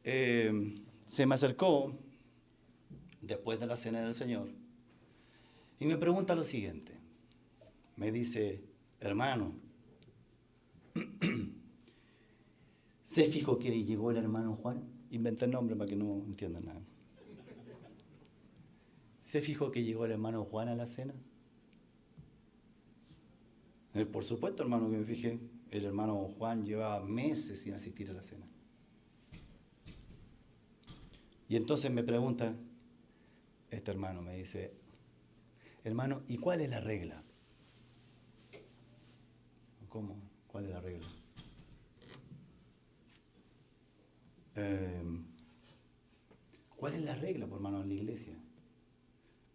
se me acercó después de la cena del Señor y me pregunta lo siguiente. Me dice, hermano, ¿se fijó que llegó el hermano Juan? Inventé el nombre para que no entiendan nada. ¿Se fijó que llegó el hermano Juan a la cena? Por supuesto, hermano, que me fijé. El hermano Juan llevaba meses sin asistir a la cena. Y entonces me pregunta, este hermano me dice, hermano, ¿y cuál es la regla? ¿Cómo? ¿Cuál es la regla? ¿Cuál es la regla, por hermano, en la iglesia?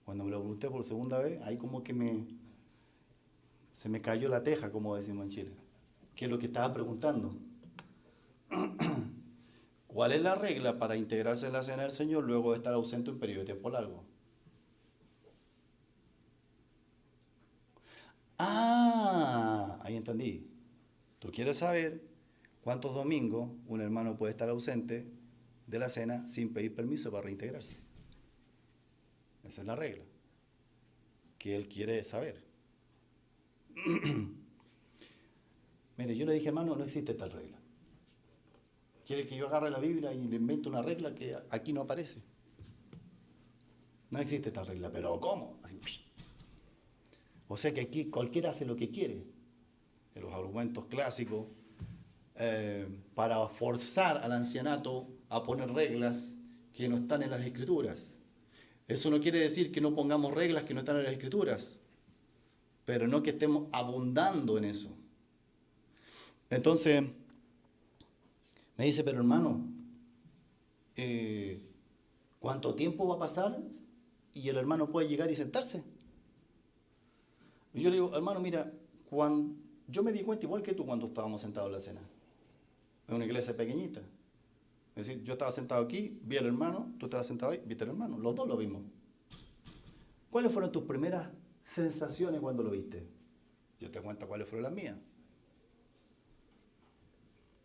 Cuando me lo pregunté por segunda vez, ahí como que se me cayó la teja, como decimos en Chile. ¿Qué es lo que estaba preguntando? ¿Cuál es la regla para integrarse en la cena del Señor luego de estar ausente un periodo de tiempo largo? Ah, ahí entendí. Tú quieres saber cuántos domingos un hermano puede estar ausente de la cena sin pedir permiso para reintegrarse. Esa es la regla que él quiere saber. Mire, yo le dije, hermano, no existe tal regla. Quiere que yo agarre la Biblia y le invente una regla que aquí no aparece. No existe tal regla, pero ¿cómo? Así, o sea que aquí cualquiera hace lo que quiere. De los argumentos clásicos para forzar al ancianato a poner reglas que no están en las Escrituras. Eso no quiere decir que no pongamos reglas que no están en las Escrituras, pero no que estemos abundando en eso. Entonces, me dice, pero hermano, ¿cuánto tiempo va a pasar? Y el hermano puede llegar y sentarse. Y yo le digo, hermano, mira, yo me di cuenta igual que tú cuando estábamos sentados en la cena. En una iglesia pequeñita. Es decir, yo estaba sentado aquí, vi al hermano, tú estabas sentado ahí, viste al hermano. Los dos lo vimos. ¿Cuáles fueron tus primeras sensaciones cuando lo viste? Yo te cuento cuáles fueron las mías.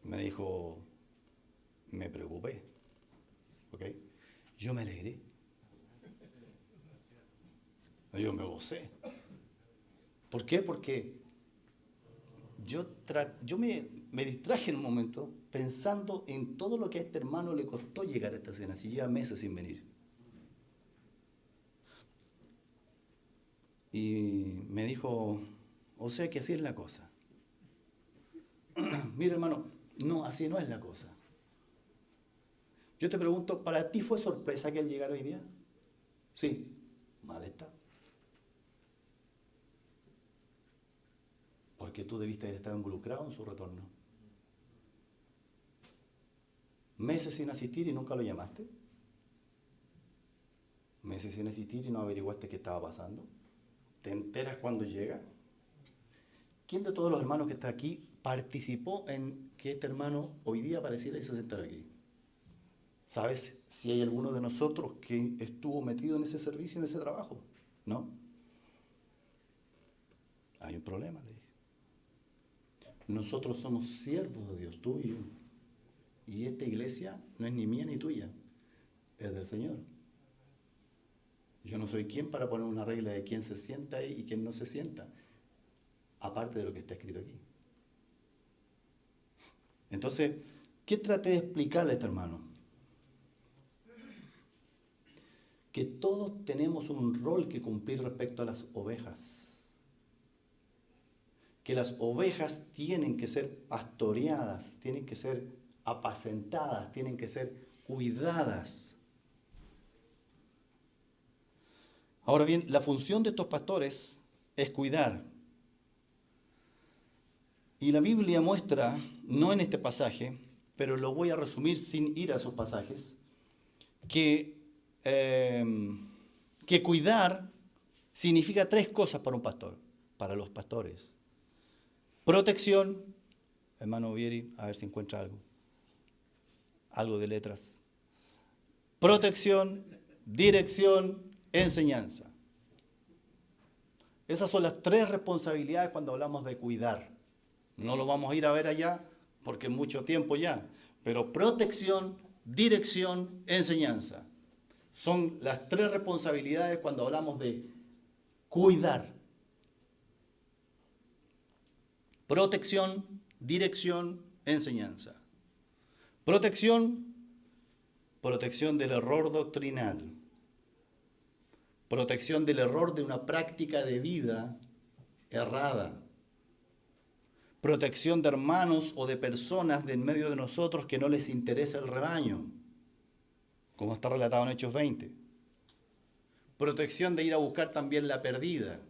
Me dijo, me preocupé. ¿Ok? Yo me alegré. Yo me gocé. ¿Por qué? Porque yo me distraje en un momento pensando en todo lo que a este hermano le costó llegar a esta cena, si lleva meses sin venir. Y me dijo, o sea que así es la cosa. Mira, hermano, no, así no es la cosa. Yo te pregunto, ¿para ti fue sorpresa que él llegara hoy día? Sí, mal está. Porque tú debiste haber estado involucrado en su retorno. Meses sin asistir y nunca lo llamaste. Meses sin asistir y no averiguaste qué estaba pasando. ¿Te enteras cuando llega? ¿Quién de todos los hermanos que está aquí participó en que este hermano hoy día apareciera y se sentara aquí? ¿Sabes si hay alguno de nosotros que estuvo metido en ese servicio, en ese trabajo? ¿No? Hay un problema, le dije. Nosotros somos siervos de Dios, tú y yo. Y esta iglesia no es ni mía ni tuya, es del Señor. Yo no soy quien para poner una regla de quién se sienta ahí y quién no se sienta, aparte de lo que está escrito aquí. Entonces, ¿qué traté de explicarle a este hermano? Que todos tenemos un rol que cumplir respecto a las ovejas. Que las ovejas tienen que ser pastoreadas, tienen que ser apacentadas, tienen que ser cuidadas. Ahora bien, la función de estos pastores es cuidar. Y la Biblia muestra, no en este pasaje, pero lo voy a resumir sin ir a esos pasajes, que, que cuidar significa tres cosas para un pastor, para los pastores. Protección, hermano Vieri, a ver si encuentra algo de letras. Protección, dirección, enseñanza. Esas son las tres responsabilidades cuando hablamos de cuidar. No lo vamos a ir a ver allá porque es mucho tiempo ya. Pero protección, dirección, enseñanza. Son las tres responsabilidades cuando hablamos de cuidar. Protección, dirección, enseñanza. Protección, protección del error doctrinal. Protección del error de una práctica de vida errada. Protección de hermanos o de personas de en medio de nosotros que no les interesa el rebaño, como está relatado en Hechos 20. Protección de ir a buscar también la perdida.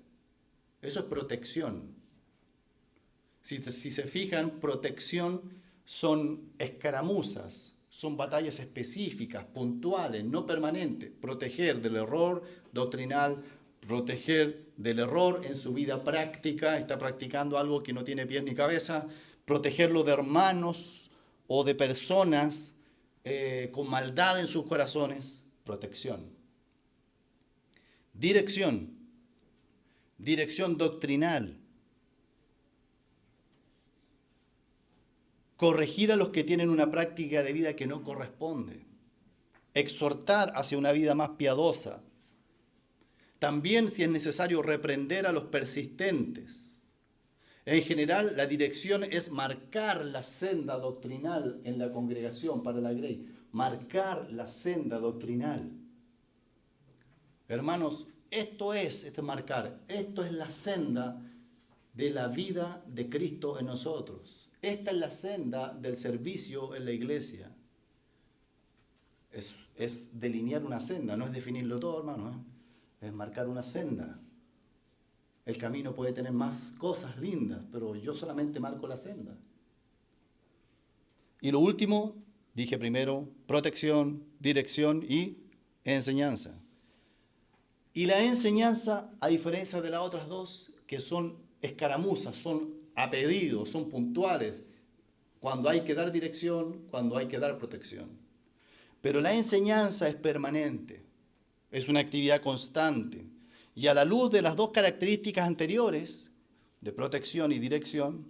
Eso es protección. Si se fijan, protección son escaramuzas, son batallas específicas, puntuales, no permanentes. Proteger del error doctrinal, proteger del error en su vida práctica, está practicando algo que no tiene pies ni cabeza, protegerlo de hermanos o de personas con maldad en sus corazones, protección. Dirección, dirección doctrinal. Corregir a los que tienen una práctica de vida que no corresponde. Exhortar hacia una vida más piadosa. También, si es necesario, reprender a los persistentes. En general, la dirección es marcar la senda doctrinal en la congregación para la Grey. Marcar la senda doctrinal. Hermanos, esto es marcar. Esto es la senda de la vida de Cristo en nosotros. Esta es la senda del servicio en la iglesia. Es delinear una senda, no es definirlo todo, hermano. Es marcar una senda. El camino puede tener más cosas lindas, pero yo solamente marco la senda. Y lo último, dije primero, protección, dirección y enseñanza. Y la enseñanza, a diferencia de las otras dos, que son escaramuzas, son a pedido, son puntuales, cuando hay que dar dirección, cuando hay que dar protección. Pero la enseñanza es permanente, es una actividad constante. Y a la luz de las dos características anteriores, de protección y dirección,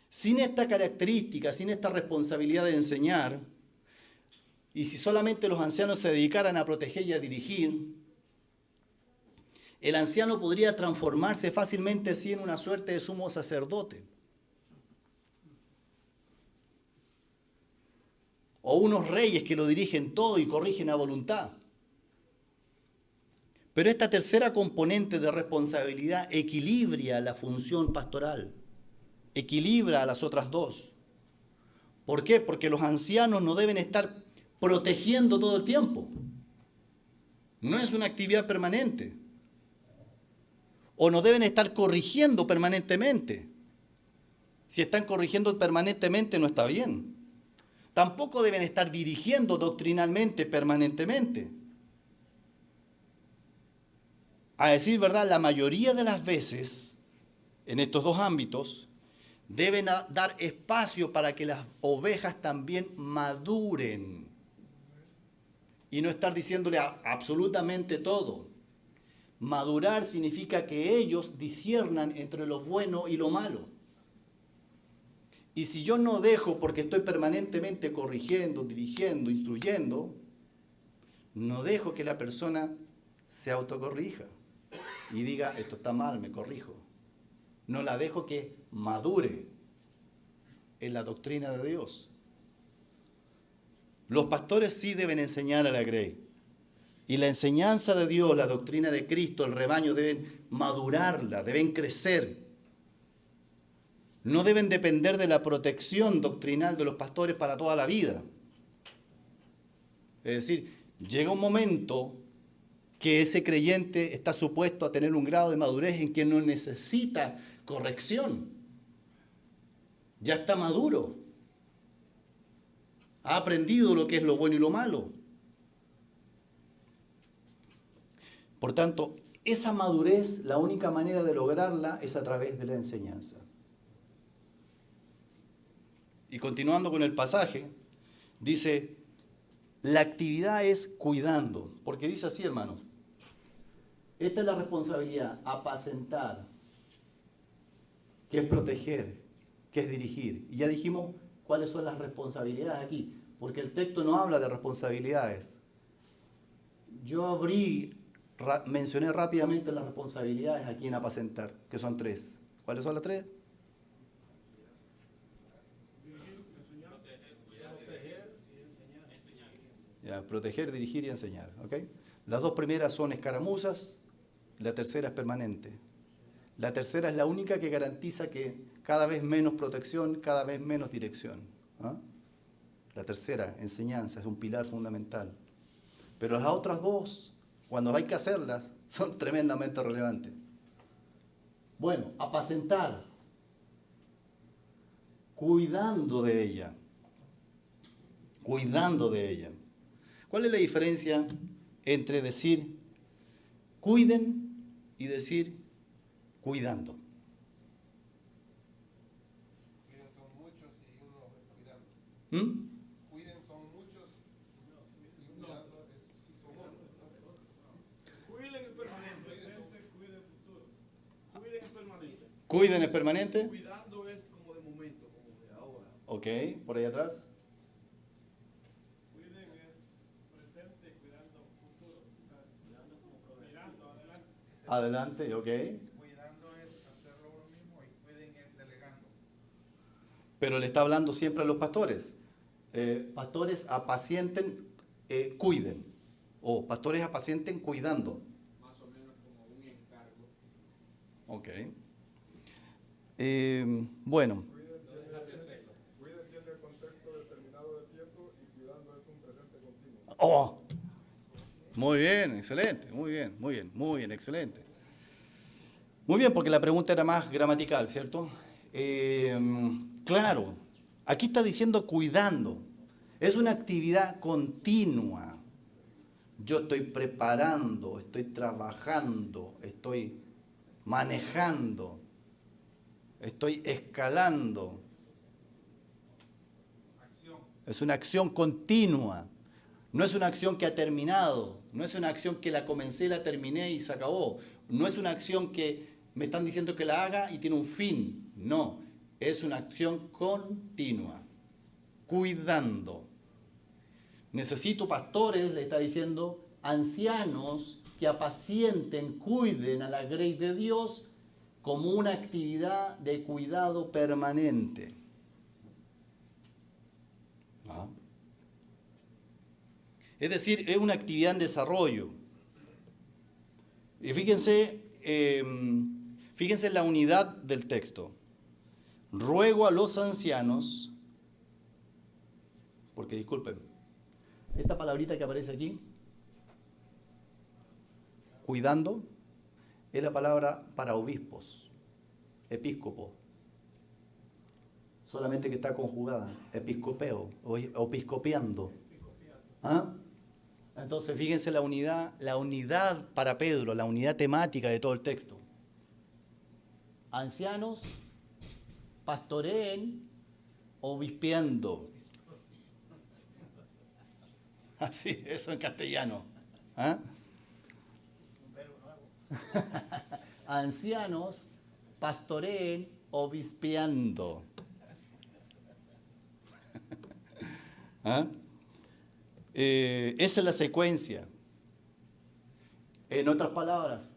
sin esta característica, sin esta responsabilidad de enseñar, y si solamente los ancianos se dedicaran a proteger y a dirigir, el anciano podría transformarse fácilmente así en una suerte de sumo sacerdote. O unos reyes que lo dirigen todo y corrigen a voluntad. Pero esta tercera componente de responsabilidad equilibra la función pastoral, equilibra a las otras dos. ¿Por qué? Porque los ancianos no deben estar protegiendo todo el tiempo. No es una actividad permanente. O no deben estar corrigiendo permanentemente. Si están corrigiendo permanentemente no está bien. Tampoco deben estar dirigiendo doctrinalmente permanentemente. A decir verdad, la mayoría de las veces, en estos dos ámbitos, deben dar espacio para que las ovejas también maduren. Y no estar diciéndole absolutamente todo. Madurar significa que ellos disciernan entre lo bueno y lo malo. Y si yo no dejo, porque estoy permanentemente corrigiendo, dirigiendo, instruyendo, no dejo que la persona se autocorrija y diga, esto está mal, me corrijo. No la dejo que madure en la doctrina de Dios. Los pastores sí deben enseñar a la grey. Y la enseñanza de Dios, la doctrina de Cristo, el rebaño deben madurarla, deben crecer. No deben depender de la protección doctrinal de los pastores para toda la vida. Es decir, llega un momento que ese creyente está supuesto a tener un grado de madurez en que no necesita corrección. Ya está maduro. Ha aprendido lo que es lo bueno y lo malo. Por tanto, esa madurez, la única manera de lograrla es a través de la enseñanza. Y continuando con el pasaje, dice, la actividad es cuidando, porque dice así, hermanos, esta es la responsabilidad, apacentar, que es proteger, que es dirigir. Y ya dijimos cuáles son las responsabilidades aquí, porque el texto no habla de responsabilidades. Yo mencioné rápidamente las responsabilidades aquí en apacentar, que son 3. ¿Cuáles son las 3? Ya, proteger, dirigir y enseñar. ¿Ok? Las 2 primeras son escaramuzas, la tercera es permanente. La tercera es la única que garantiza que cada vez menos protección, cada vez menos dirección. ¿Ah? La tercera, enseñanza, es un pilar fundamental. Pero las otras 2, cuando hay que hacerlas, son tremendamente relevantes. Bueno, apacentar, cuidando de ella. Cuidando de ella. ¿Cuál es la diferencia entre decir cuiden y decir cuidando? Cuiden son muchos y uno cuidando. ¿Mm? Cuiden son muchos y cuidando es común. Cuiden es permanente. Presente, cuiden futuro. Cuiden es permanente. ¿Cuiden es permanente? Cuidando es como de momento, como de ahora. Ok, por ahí atrás. Cuiden es presente, cuidando futuro. Quizás mirando adelante. Adelante, ok. Cuidando es hacerlo uno mismo y cuiden es delegando. Pero le está hablando siempre a los pastores. Pastores apacienten, cuiden. O pastores apacienten cuidando. Más o menos como un encargo. Ok. Bueno. Cuiden tiene contexto determinado de tiempo y cuidando es un presente continuo. Oh, muy bien, excelente, muy bien, excelente. Muy bien, porque la pregunta era más gramatical, ¿cierto? Claro, aquí está diciendo cuidando. Es una actividad continua. Yo estoy preparando, estoy trabajando, estoy manejando, estoy escalando. Acción. Es una acción continua. No es una acción que ha terminado. No es una acción que la comencé, la terminé y se acabó. No es una acción que me están diciendo que la haga y tiene un fin. No. Es una acción continua. Cuidando. Necesito pastores, le está diciendo, ancianos que apacienten, cuiden a la grey de Dios como una actividad de cuidado permanente. ¿Ah? Es decir, es una actividad en desarrollo. Y fíjense en la unidad del texto. Ruego a los ancianos, porque disculpen, esta palabrita que aparece aquí, cuidando, es la palabra para obispos, episcopo. Solamente que está conjugada, episcopeo, o episcopiando. ¿Ah? Entonces, fíjense la unidad para Pedro, la unidad temática de todo el texto. Ancianos, pastoreen, obispeando. Así, eso en castellano. ¿Ah? Ancianos, pastoreen, obispeando. ¿Ah? Esa es la secuencia. En otras palabras,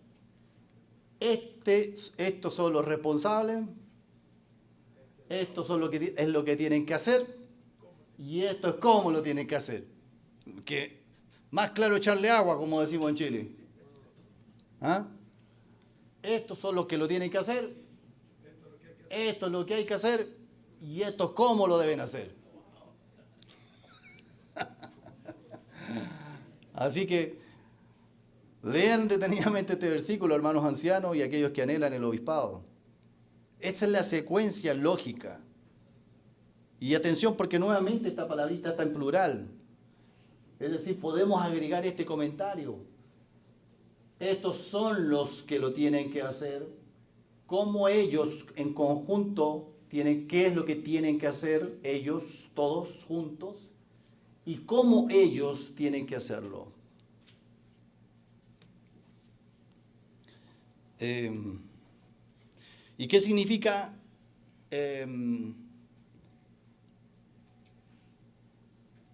estos son los responsables, estos son es lo que tienen que hacer y esto es cómo lo tienen que hacer. Que más claro echarle agua, como decimos en Chile. ¿Ah? Estos son los que lo tienen que hacer, esto es lo que hay que hacer y esto es cómo lo deben hacer. Así que lean detenidamente este versículo, hermanos ancianos y aquellos que anhelan el obispado. Esta es la secuencia lógica. Y atención porque nuevamente esta palabrita está en plural. Es decir, podemos agregar este comentario. Estos son los que lo tienen que hacer. Cómo ellos en conjunto tienen, qué es lo que tienen que hacer ellos todos juntos y cómo ellos tienen que hacerlo. ¿Y qué significa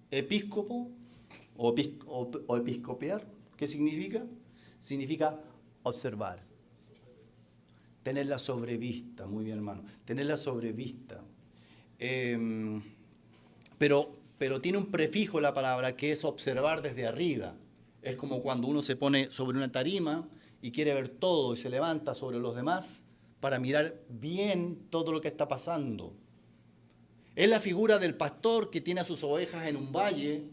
episcopo o episcopiar? ¿Qué significa? Significa observar. Tener la sobrevista, muy bien hermano, tener la sobrevista. Pero tiene un prefijo la palabra que es observar desde arriba. Es como cuando uno se pone sobre una tarima y quiere ver todo y se levanta sobre los demás para mirar bien todo lo que está pasando. Es la figura del pastor que tiene a sus ovejas en un valle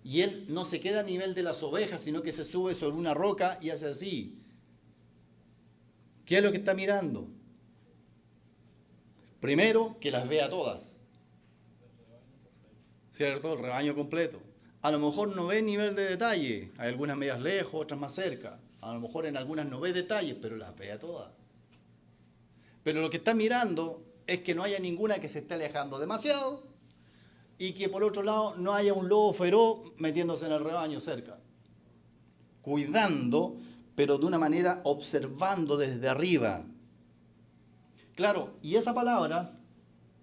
y él no se queda a nivel de las ovejas, sino que se sube sobre una roca y hace así. ¿Qué es lo que está mirando? Primero, que las vea todas. ¿Cierto? El rebaño completo. A lo mejor no ve nivel de detalle. Hay algunas medias lejos, otras más cerca. A lo mejor en algunas no ve detalles, pero las ve a todas. Pero lo que está mirando es que no haya ninguna que se esté alejando demasiado y que por otro lado no haya un lobo feroz metiéndose en el rebaño cerca. Cuidando, pero de una manera observando desde arriba. Claro, y esa palabra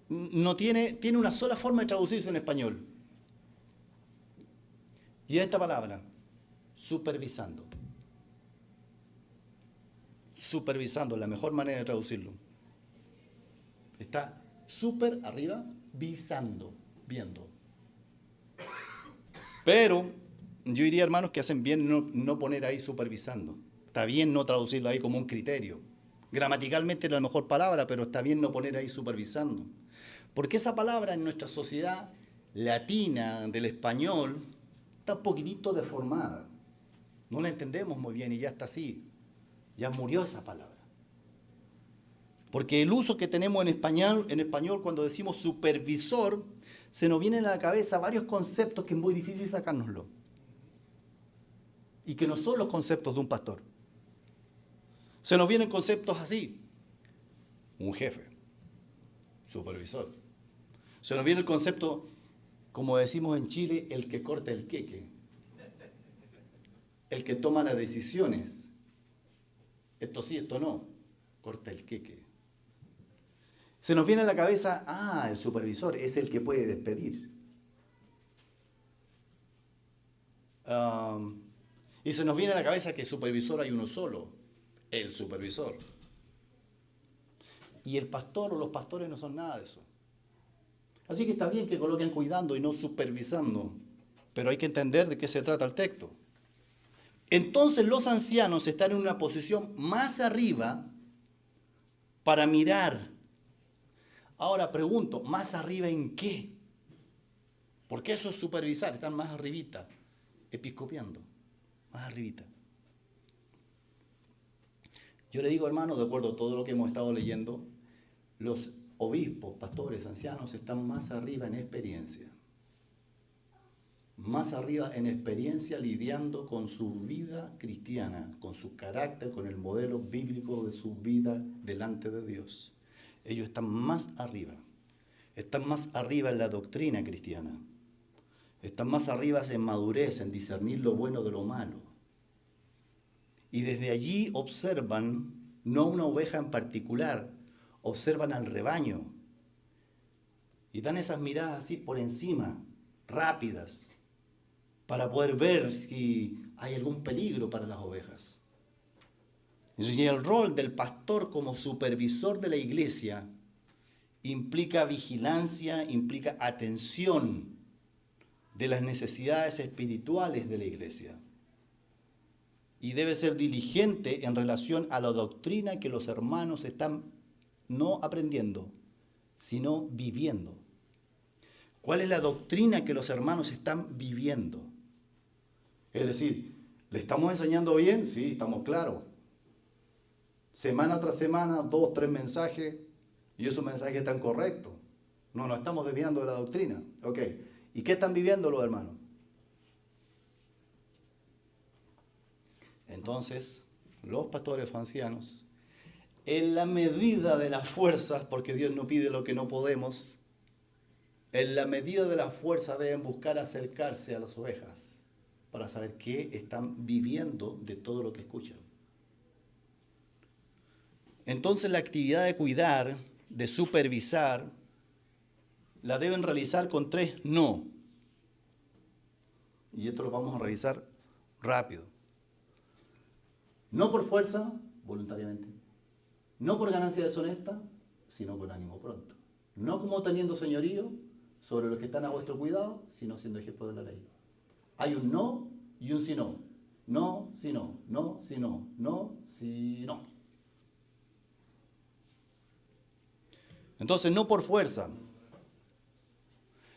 no tiene una sola forma de traducirse en español. Y esta palabra, supervisando. Supervisando, la mejor manera de traducirlo. Está súper arriba, visando, viendo. Pero yo diría, hermanos, que hacen bien no poner ahí supervisando. Está bien no traducirlo ahí como un criterio. Gramaticalmente es la mejor palabra, pero está bien no poner ahí supervisando. Porque esa palabra en nuestra sociedad latina del español está un poquitito deformada. No la entendemos muy bien y ya está así. Ya murió esa palabra. Porque el uso que tenemos en español cuando decimos supervisor, se nos vienen a la cabeza varios conceptos que es muy difícil sacárnoslo. Y que no son los conceptos de un pastor. Se nos vienen conceptos así. Un jefe, supervisor. Se nos viene el concepto, como decimos en Chile, el que corta el queque. El que toma las decisiones. Esto sí, esto no. Corta el queque. Se nos viene a la cabeza, el supervisor es el que puede despedir. Y se nos viene a la cabeza que supervisor hay uno solo, el supervisor. Y el pastor o los pastores no son nada de eso. Así que está bien que coloquen cuidando y no supervisando, pero hay que entender de qué se trata el texto. Entonces los ancianos están en una posición más arriba para mirar. Ahora pregunto, ¿más arriba en qué? Porque eso es supervisar, están más arribita, episcopiando, más arribita. Yo le digo, hermano, de acuerdo a todo lo que hemos estado leyendo, los obispos, pastores, ancianos están más arriba en experiencia. Más arriba en experiencia lidiando con su vida cristiana, con su carácter, con el modelo bíblico de su vida delante de Dios. Ellos están más arriba en la doctrina cristiana, están más arriba en madurez, en discernir lo bueno de lo malo. Y desde allí observan, no una oveja en particular, observan al rebaño. Y dan esas miradas así por encima, rápidas, para poder ver si hay algún peligro para las ovejas. Y el rol del pastor como supervisor de la iglesia implica vigilancia, implica atención de las necesidades espirituales de la iglesia. Y debe ser diligente en relación a la doctrina que los hermanos están no aprendiendo, sino viviendo. ¿Cuál es la doctrina que los hermanos están viviendo? Es decir, ¿le estamos enseñando bien? Sí, estamos claros. Semana tras semana, 2, 3 mensajes, y esos mensajes están correctos. No nos estamos desviando de la doctrina. Ok. ¿Y qué están viviendo los hermanos? Entonces, los pastores o ancianos, en la medida de las fuerzas, porque Dios no pide lo que no podemos, en la medida de las fuerzas deben buscar acercarse a las ovejas para saber qué están viviendo de todo lo que escuchan. Entonces la actividad de cuidar, de supervisar, la deben realizar con 3 no. Y esto lo vamos a revisar rápido. No por fuerza, voluntariamente. No por ganancia deshonesta, sino con ánimo pronto. No como teniendo señorío sobre los que están a vuestro cuidado, sino siendo ejemplo de la ley. Hay un no y un si no. No, si no, no, si no, no, si no. Entonces, no por fuerza.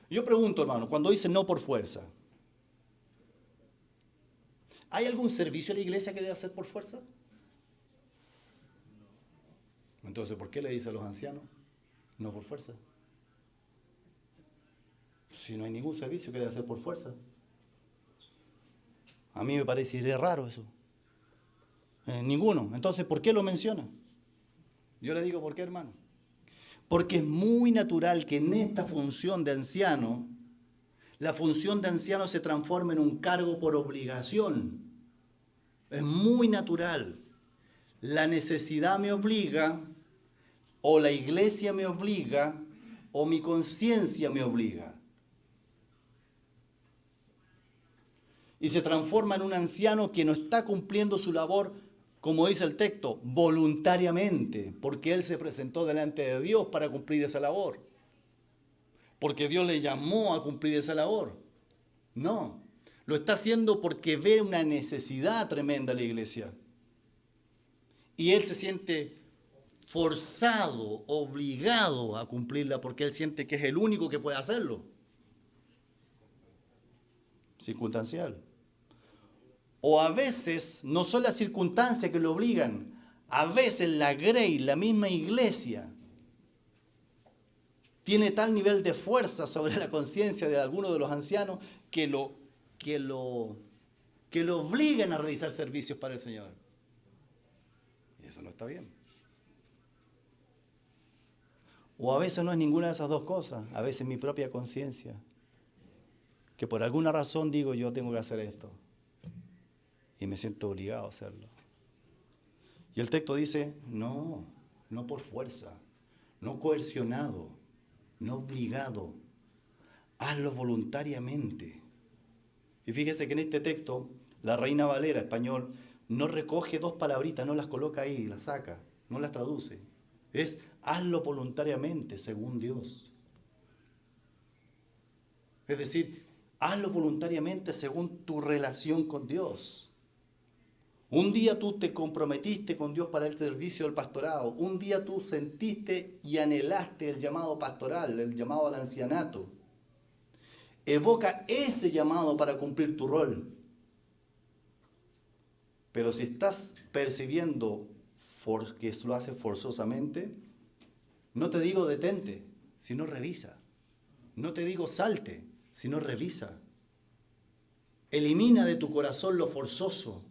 Yo pregunto, hermano, cuando dice no por fuerza, ¿hay algún servicio a la iglesia que debe hacer por fuerza? Entonces, ¿por qué le dice a los ancianos no por fuerza? Si no hay ningún servicio que debe hacer por fuerza. A mí me parecería raro eso. Ninguno. Entonces, ¿por qué lo menciona? Yo le digo, ¿por qué, hermano? Porque es muy natural que en esta función de anciano, la función de anciano se transforme en un cargo por obligación. Es muy natural. La necesidad me obliga, o la iglesia me obliga, o mi conciencia me obliga. Y se transforma en un anciano que no está cumpliendo su labor, como dice el texto, voluntariamente, porque él se presentó delante de Dios para cumplir esa labor. Porque Dios le llamó a cumplir esa labor. No, lo está haciendo porque ve una necesidad tremenda en la iglesia. Y él se siente forzado, obligado a cumplirla, porque él siente que es el único que puede hacerlo. Circunstancial. O a veces no son las circunstancias que lo obligan, a veces la grey, la misma iglesia, tiene tal nivel de fuerza sobre la conciencia de algunos de los ancianos que lo obligan a realizar servicios para el Señor. Y eso no está bien. O a veces no es ninguna de esas dos cosas, a veces mi propia conciencia, que por alguna razón digo yo tengo que hacer esto. Y me siento obligado a hacerlo. Y el texto dice, no por fuerza, no coercionado, no obligado, hazlo voluntariamente. Y fíjese que en este texto, la Reina Valera español no recoge 2 palabritas, no las coloca ahí, las saca, no las traduce. Es hazlo voluntariamente según Dios. Es decir, hazlo voluntariamente según tu relación con Dios. Un día tú te comprometiste con Dios para el servicio del pastorado. Un día tú sentiste y anhelaste el llamado pastoral, el llamado al ancianato. Evoca ese llamado para cumplir tu rol. Pero si estás percibiendo que lo haces forzosamente, no te digo detente, sino revisa. No te digo salte, sino revisa. Elimina de tu corazón lo forzoso,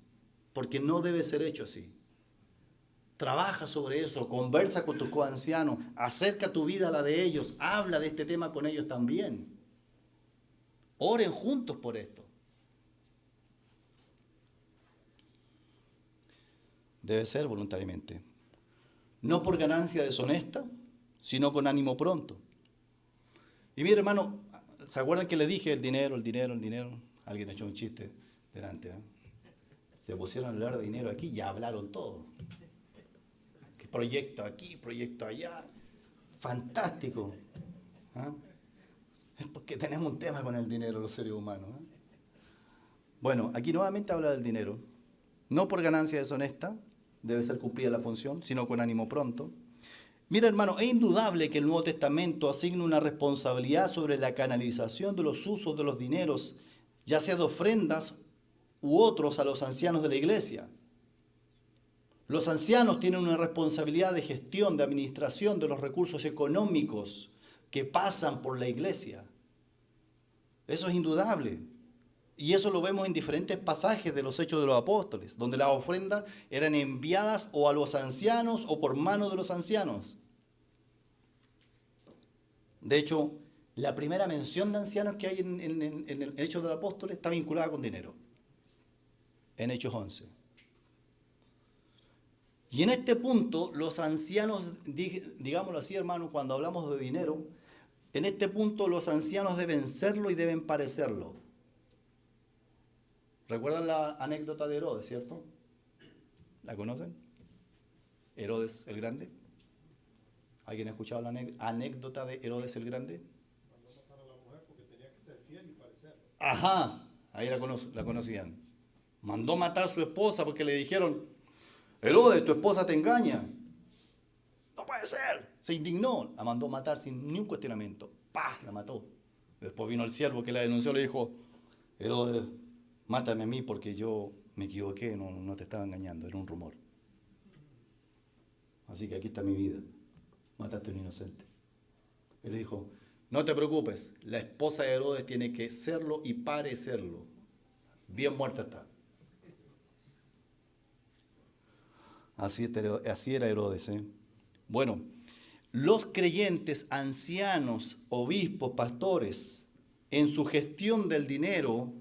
porque no debe ser hecho así. Trabaja sobre eso, conversa con tus coancianos, acerca tu vida a la de ellos, habla de este tema con ellos también. Oren juntos por esto. Debe ser voluntariamente. No por ganancia deshonesta, sino con ánimo pronto. Y mire, hermano, ¿se acuerdan que le dije el dinero? Alguien echó un chiste delante, ¿eh? Se pusieron a hablar de dinero aquí y ya hablaron todo. Que proyecto aquí, proyecto allá. Fantástico. ¿Ah? Es porque tenemos un tema con el dinero los seres humanos. ¿Eh? Bueno, aquí nuevamente habla del dinero. No por ganancia deshonesta, debe ser cumplida la función, sino con ánimo pronto. Mira, hermano, es indudable que el Nuevo Testamento asigna una responsabilidad sobre la canalización de los usos de los dineros, ya sea de ofrendas u otros, a los ancianos de la iglesia. Los ancianos tienen una responsabilidad de gestión, de administración de los recursos económicos que pasan por la iglesia. Eso es indudable. Y eso lo vemos en diferentes pasajes de los Hechos de los Apóstoles, donde las ofrendas eran enviadas o a los ancianos o por mano de los ancianos. De hecho, la primera mención de ancianos que hay en el Hechos de los Apóstoles está vinculada con dinero, en Hechos 11. Y en este punto, los ancianos, digámoslo así, hermanos, cuando hablamos de dinero, en este punto los ancianos deben serlo y deben parecerlo. ¿Recuerdan la anécdota de Herodes, cierto? ¿La conocen? Herodes el Grande. ¿Alguien ha escuchado la anécdota de Herodes el Grande? Mandó matar a la mujer porque tenía que ser fiel y parecerlo. Ajá, ahí la conocían. Mandó matar a su esposa porque le dijeron, Herodes, tu esposa te engaña. No puede ser. Se indignó, la mandó matar sin ni un cuestionamiento. ¡Pah! La mató. Después vino el siervo que la denunció y le dijo, Herodes, mátame a mí porque yo me equivoqué, no te estaba engañando, era un rumor. Así que aquí está mi vida. Mataste a un inocente. Él le dijo, no te preocupes, la esposa de Herodes tiene que serlo y parecerlo. Bien muerta está. Así era Herodes. Bueno, los creyentes, ancianos, obispos, pastores, en su gestión del dinero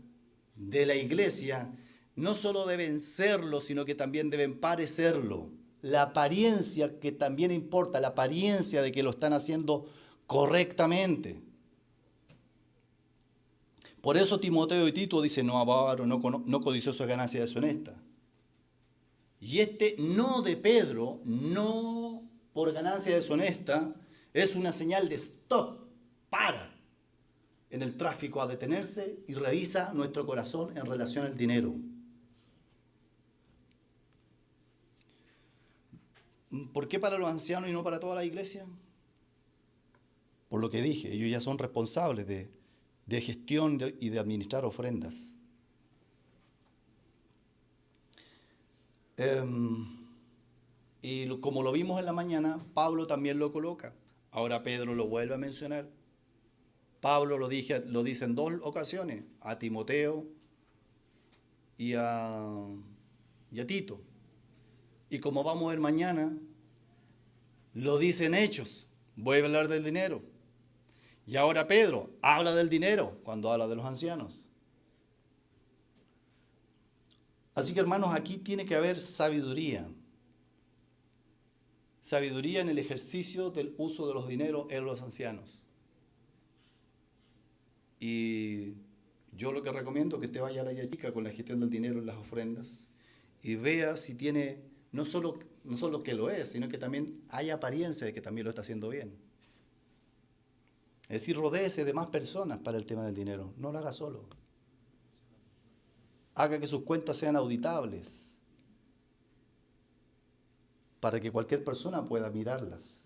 de la iglesia, no solo deben serlo, sino que también deben parecerlo. La apariencia que también importa, la apariencia de que lo están haciendo correctamente. Por eso Timoteo y Tito dicen, no avaro, no codicioso de ganancias deshonestas. Y este no de Pedro, no por ganancia deshonesta, es una señal de stop, para en el tráfico a detenerse y revisa nuestro corazón en relación al dinero. ¿Por qué para los ancianos y no para toda la iglesia? Por lo que dije, ellos ya son responsables de gestión y de administrar ofrendas. Y como lo vimos en la mañana, Pablo también lo coloca. Ahora Pedro lo vuelve a mencionar. Pablo lo dice en 2 ocasiones, a Timoteo y a Tito. Y como vamos a ver mañana, lo dice en Hechos, vuelve a hablar del dinero. Y ahora Pedro habla del dinero cuando habla de los ancianos. Así que hermanos, aquí tiene que haber sabiduría. Sabiduría en el ejercicio del uso de los dineros en los ancianos. Y yo lo que recomiendo es que usted vaya a la Yachica con la gestión del dinero en las ofrendas y vea si tiene, no solo que lo es, sino que también hay apariencia de que también lo está haciendo bien. Es decir, rodéese de más personas para el tema del dinero, no lo haga solo. Haga que sus cuentas sean auditables para que cualquier persona pueda mirarlas.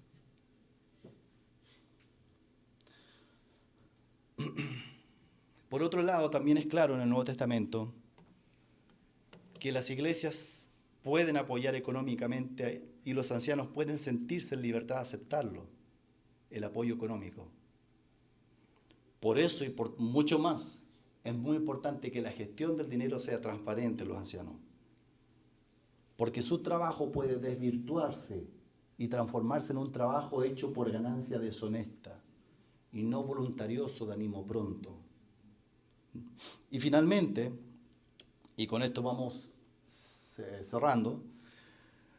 Por otro lado, también es claro en el Nuevo Testamento que las iglesias pueden apoyar económicamente y los ancianos pueden sentirse en libertad de aceptarlo, el apoyo económico. Por eso y por mucho más, es muy importante que la gestión del dinero sea transparente en los ancianos. Porque su trabajo puede desvirtuarse y transformarse en un trabajo hecho por ganancia deshonesta y no voluntarioso de ánimo pronto. Y finalmente, y con esto vamos cerrando,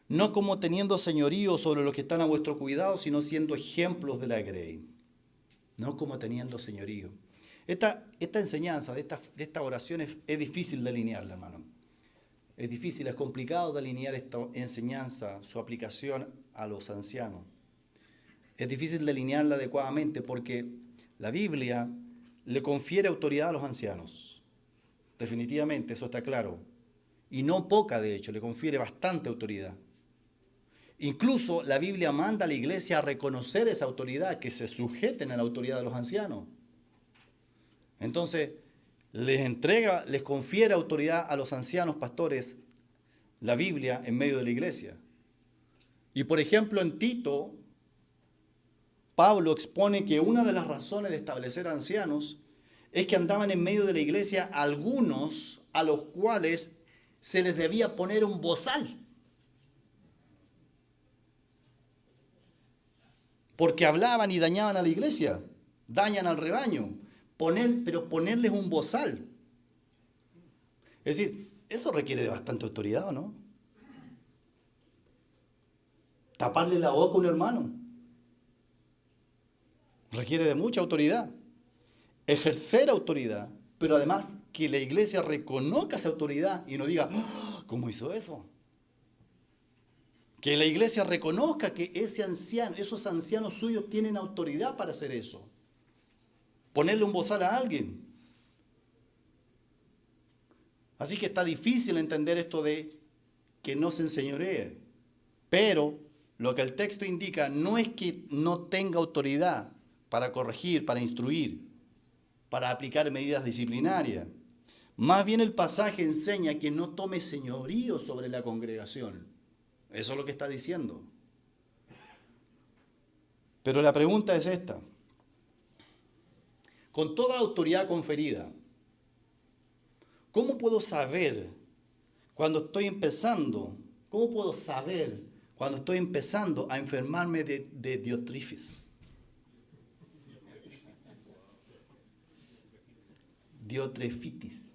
no como teniendo señorío sobre los que están a vuestro cuidado, sino siendo ejemplos de la grey. No como teniendo señorío. Esta enseñanza de esta oración es difícil de alinearla, hermano. Es difícil, es complicado de alinear esta enseñanza, su aplicación a los ancianos. Es difícil de alinearla adecuadamente porque la Biblia le confiere autoridad a los ancianos. Definitivamente, eso está claro. Y no poca, de hecho, le confiere bastante autoridad. Incluso la Biblia manda a la iglesia a reconocer esa autoridad, que se sujeten a la autoridad de los ancianos. Entonces, les confiere autoridad a los ancianos pastores la Biblia en medio de la iglesia. Y por ejemplo, en Tito, Pablo expone que una de las razones de establecer ancianos es que andaban en medio de la iglesia algunos a los cuales se les debía poner un bozal. Porque hablaban y dañaban a la iglesia, dañan al rebaño. Pero ponerles un bozal. Es decir, eso requiere de bastante autoridad, ¿o no? Taparle la boca a un hermano requiere de mucha autoridad. Ejercer autoridad, pero además que la iglesia reconozca esa autoridad y no diga, "Oh, ¿cómo hizo eso?". Que la iglesia reconozca que esos ancianos suyos tienen autoridad para hacer eso. Ponerle un bozal a alguien. Así que está difícil entender esto de que no se enseñoree. Pero lo que el texto indica no es que no tenga autoridad para corregir, para instruir, para aplicar medidas disciplinarias. Más bien el pasaje enseña que no tome señorío sobre la congregación. Eso es lo que está diciendo. Pero la pregunta es esta. Con toda la autoridad conferida, ¿cómo puedo saber cuando estoy empezando? ¿Cómo puedo saber cuando estoy empezando a enfermarme de diotrifis? Diotrefitis.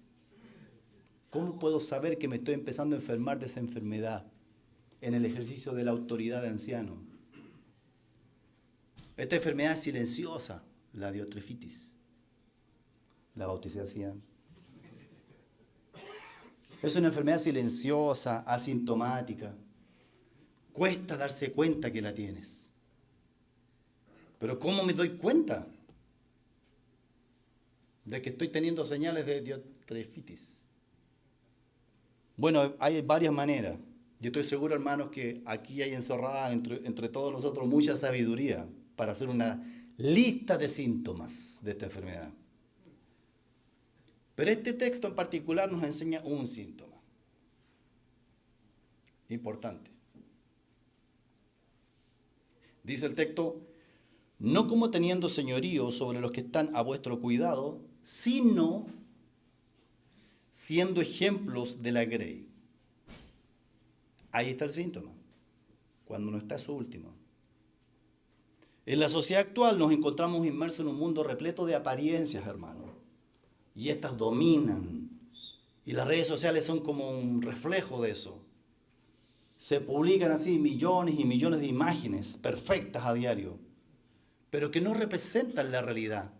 ¿Cómo puedo saber que me estoy empezando a enfermar de esa enfermedad en el ejercicio de la autoridad de anciano? Esta enfermedad es silenciosa, la diotrefitis. La bauticé así. Es una enfermedad silenciosa, asintomática. Cuesta darse cuenta que la tienes. Pero ¿cómo me doy cuenta de que estoy teniendo señales de diotrefitis? Bueno, hay varias maneras. Yo estoy seguro, hermanos, que aquí hay encerrada entre todos nosotros mucha sabiduría para hacer una lista de síntomas de esta enfermedad. Pero este texto en particular nos enseña un síntoma importante. Dice el texto, no como teniendo señorío sobre los que están a vuestro cuidado, sino siendo ejemplos de la grey. Ahí está el síntoma, cuando no está su último. En la sociedad actual nos encontramos inmersos en un mundo repleto de apariencias, hermanos. Y estas dominan. Y las redes sociales son como un reflejo de eso. Se publican así millones y millones de imágenes perfectas a diario, pero que no representan la realidad.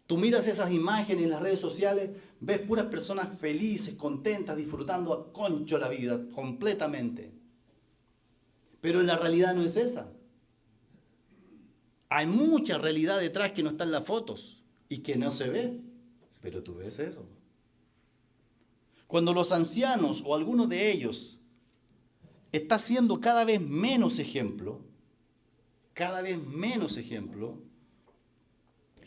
Tú miras esas imágenes en las redes sociales, ves puras personas felices, contentas, disfrutando a concho la vida completamente. Pero la realidad no es esa. Hay mucha realidad detrás que no está en las fotos y que no se ve, pero tú ves eso. Cuando los ancianos o alguno de ellos está siendo cada vez menos ejemplo,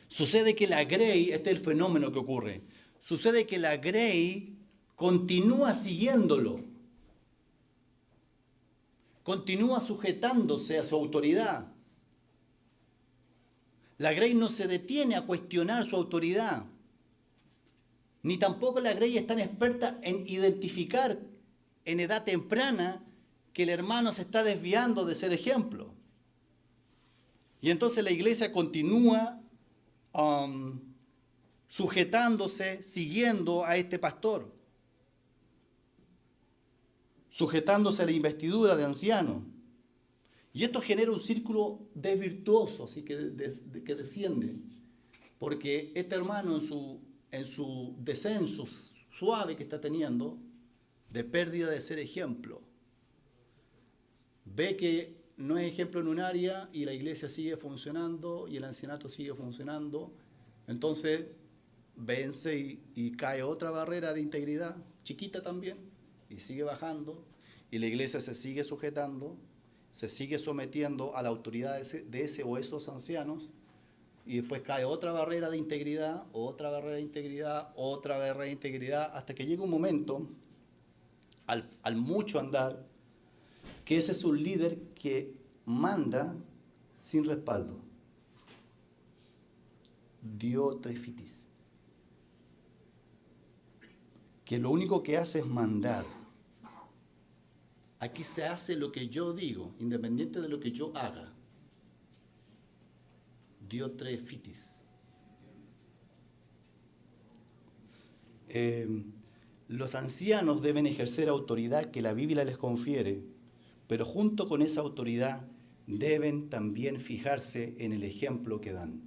sucede que la grey, este es el fenómeno que ocurre, sucede que la grey continúa siguiéndolo, continúa sujetándose a su autoridad. La grey no se detiene a cuestionar su autoridad, ni tampoco la grey es tan experta en identificar en edad temprana que el hermano se está desviando de ser ejemplo. Y entonces la iglesia continúa sujetándose, siguiendo a este pastor, sujetándose a la investidura de anciano. Y esto genera un círculo desvirtuoso, así que desciende, porque este hermano en su descenso suave que está teniendo, de pérdida de ser ejemplo, ve que no es ejemplo en un área y la iglesia sigue funcionando y el ancianato sigue funcionando, entonces vence y cae otra barrera de integridad, chiquita también, y sigue bajando, y la iglesia se sigue sujetando, se sigue sometiendo a la autoridad de ese o esos ancianos, y después cae otra barrera de integridad, otra barrera de integridad, otra barrera de integridad, hasta que llega un momento, al mucho andar, que ese es un líder que manda sin respaldo. diotrefitis, que lo único que hace es mandar. Aquí se hace lo que yo digo, independiente de lo que yo haga. Diotrefitis. Los ancianos deben ejercer autoridad que la Biblia les confiere, pero junto con esa autoridad deben también fijarse en el ejemplo que dan.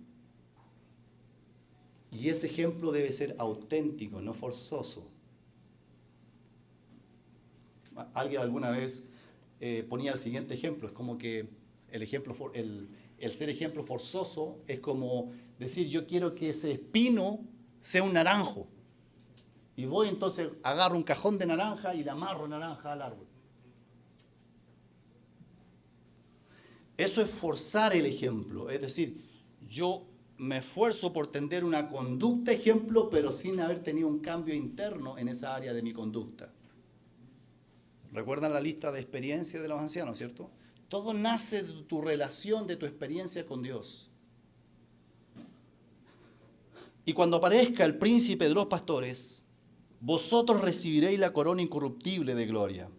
Y ese ejemplo debe ser auténtico, no forzoso. Alguien alguna vez ponía el siguiente ejemplo, es como que el ser ejemplo forzoso es como decir, yo quiero que ese espino sea un naranjo. Y voy entonces, agarro un cajón de naranja y le amarro naranja al árbol. Eso es forzar el ejemplo, es decir, yo me esfuerzo por tender una conducta ejemplo, pero sin haber tenido un cambio interno en esa área de mi conducta. ¿Recuerdan la lista de experiencias de los ancianos, cierto? Todo nace de tu relación, de tu experiencia con Dios. Y cuando aparezca el príncipe de los pastores, vosotros recibiréis la corona incorruptible de gloria.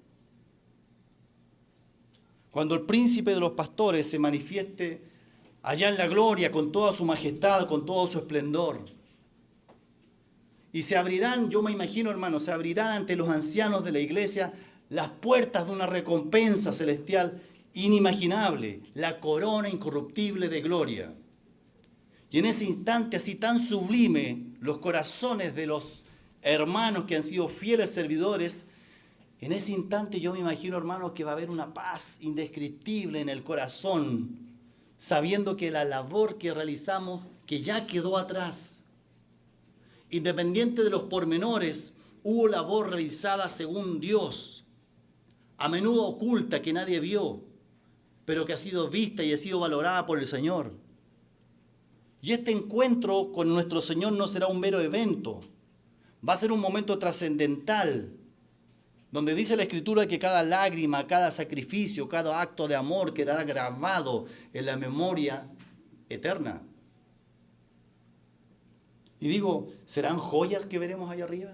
Cuando el príncipe de los pastores se manifieste allá en la gloria, con toda su majestad, con todo su esplendor. Y se abrirán, yo me imagino, hermanos, se abrirán ante los ancianos de la iglesia las puertas de una recompensa celestial inimaginable, la corona incorruptible de gloria. Y en ese instante así tan sublime, los corazones de los hermanos que han sido fieles servidores, en ese instante yo me imagino, hermanos, que va a haber una paz indescriptible en el corazón, sabiendo que la labor que realizamos, que ya quedó atrás, independiente de los pormenores, hubo labor realizada según Dios, a menudo oculta que nadie vio, pero que ha sido vista y ha sido valorada por el Señor. Y este encuentro con nuestro Señor no será un mero evento, va a ser un momento trascendental, donde dice la Escritura que cada lágrima, cada sacrificio, cada acto de amor quedará grabado en la memoria eterna. Y digo, ¿serán joyas que veremos allá arriba?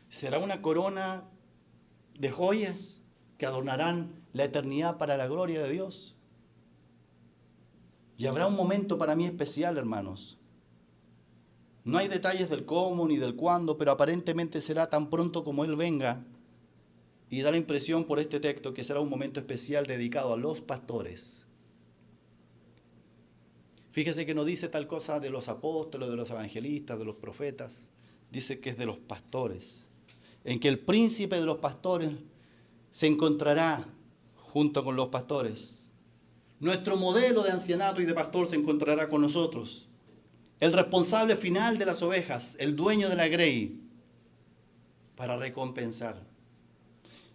¿Será una corona de joyas que adornarán la eternidad para la gloria de Dios? Y habrá un momento para mí especial, hermanos. No hay detalles del cómo ni del cuándo, pero aparentemente será tan pronto como Él venga. Y da la impresión por este texto que será un momento especial dedicado a los pastores. Fíjese que no dice tal cosa de los apóstoles, de los evangelistas, de los profetas. Dice que es de los pastores. En que el príncipe de los pastores se encontrará junto con los pastores. Nuestro modelo de ancianato y de pastor se encontrará con nosotros. El responsable final de las ovejas, el dueño de la grey, para recompensar.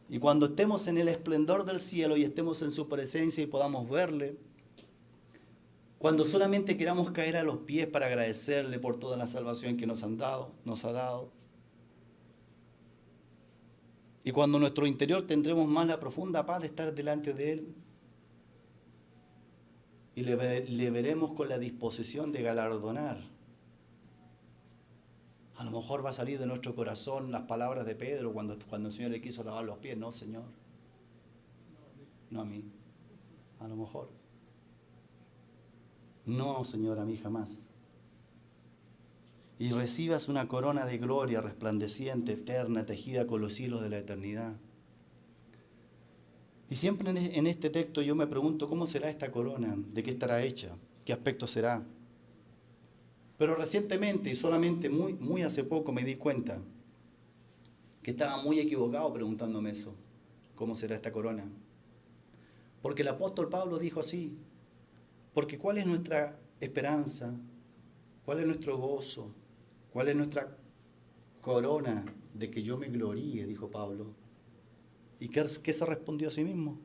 Y cuando estemos en el esplendor del cielo y estemos en su presencia y podamos verle, cuando solamente queramos caer a los pies para agradecerle por toda la salvación que nos ha dado, y cuando en nuestro interior tendremos más la profunda paz de estar delante de Él, y le veremos con la disposición de galardonar. A lo mejor va a salir de nuestro corazón las palabras de Pedro cuando el Señor le quiso lavar los pies. No, Señor. No a mí. A lo mejor. No, Señor, a mí jamás. Y recibas una corona de gloria resplandeciente, eterna, tejida con los hilos de la eternidad. Y siempre en este texto yo me pregunto cómo será esta corona, de qué estará hecha, qué aspecto será. Pero recientemente, y solamente muy hace poco, me di cuenta que estaba muy equivocado preguntándome eso. ¿Cómo será esta corona? Porque el apóstol Pablo dijo así. Porque ¿cuál es nuestra esperanza? ¿Cuál es nuestro gozo? ¿Cuál es nuestra corona de que yo me gloríe? Dijo Pablo. ¿Y qué se respondió a sí mismo?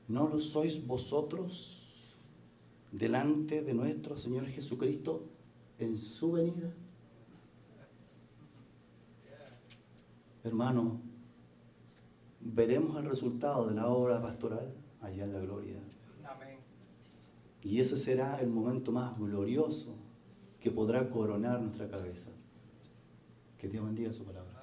¿No lo sois vosotros delante de nuestro Señor Jesucristo en su venida? Hermano, veremos el resultado de la obra pastoral allá en la gloria. Amén. Y ese será el momento más glorioso que podrá coronar nuestra cabeza. Que Dios bendiga su palabra.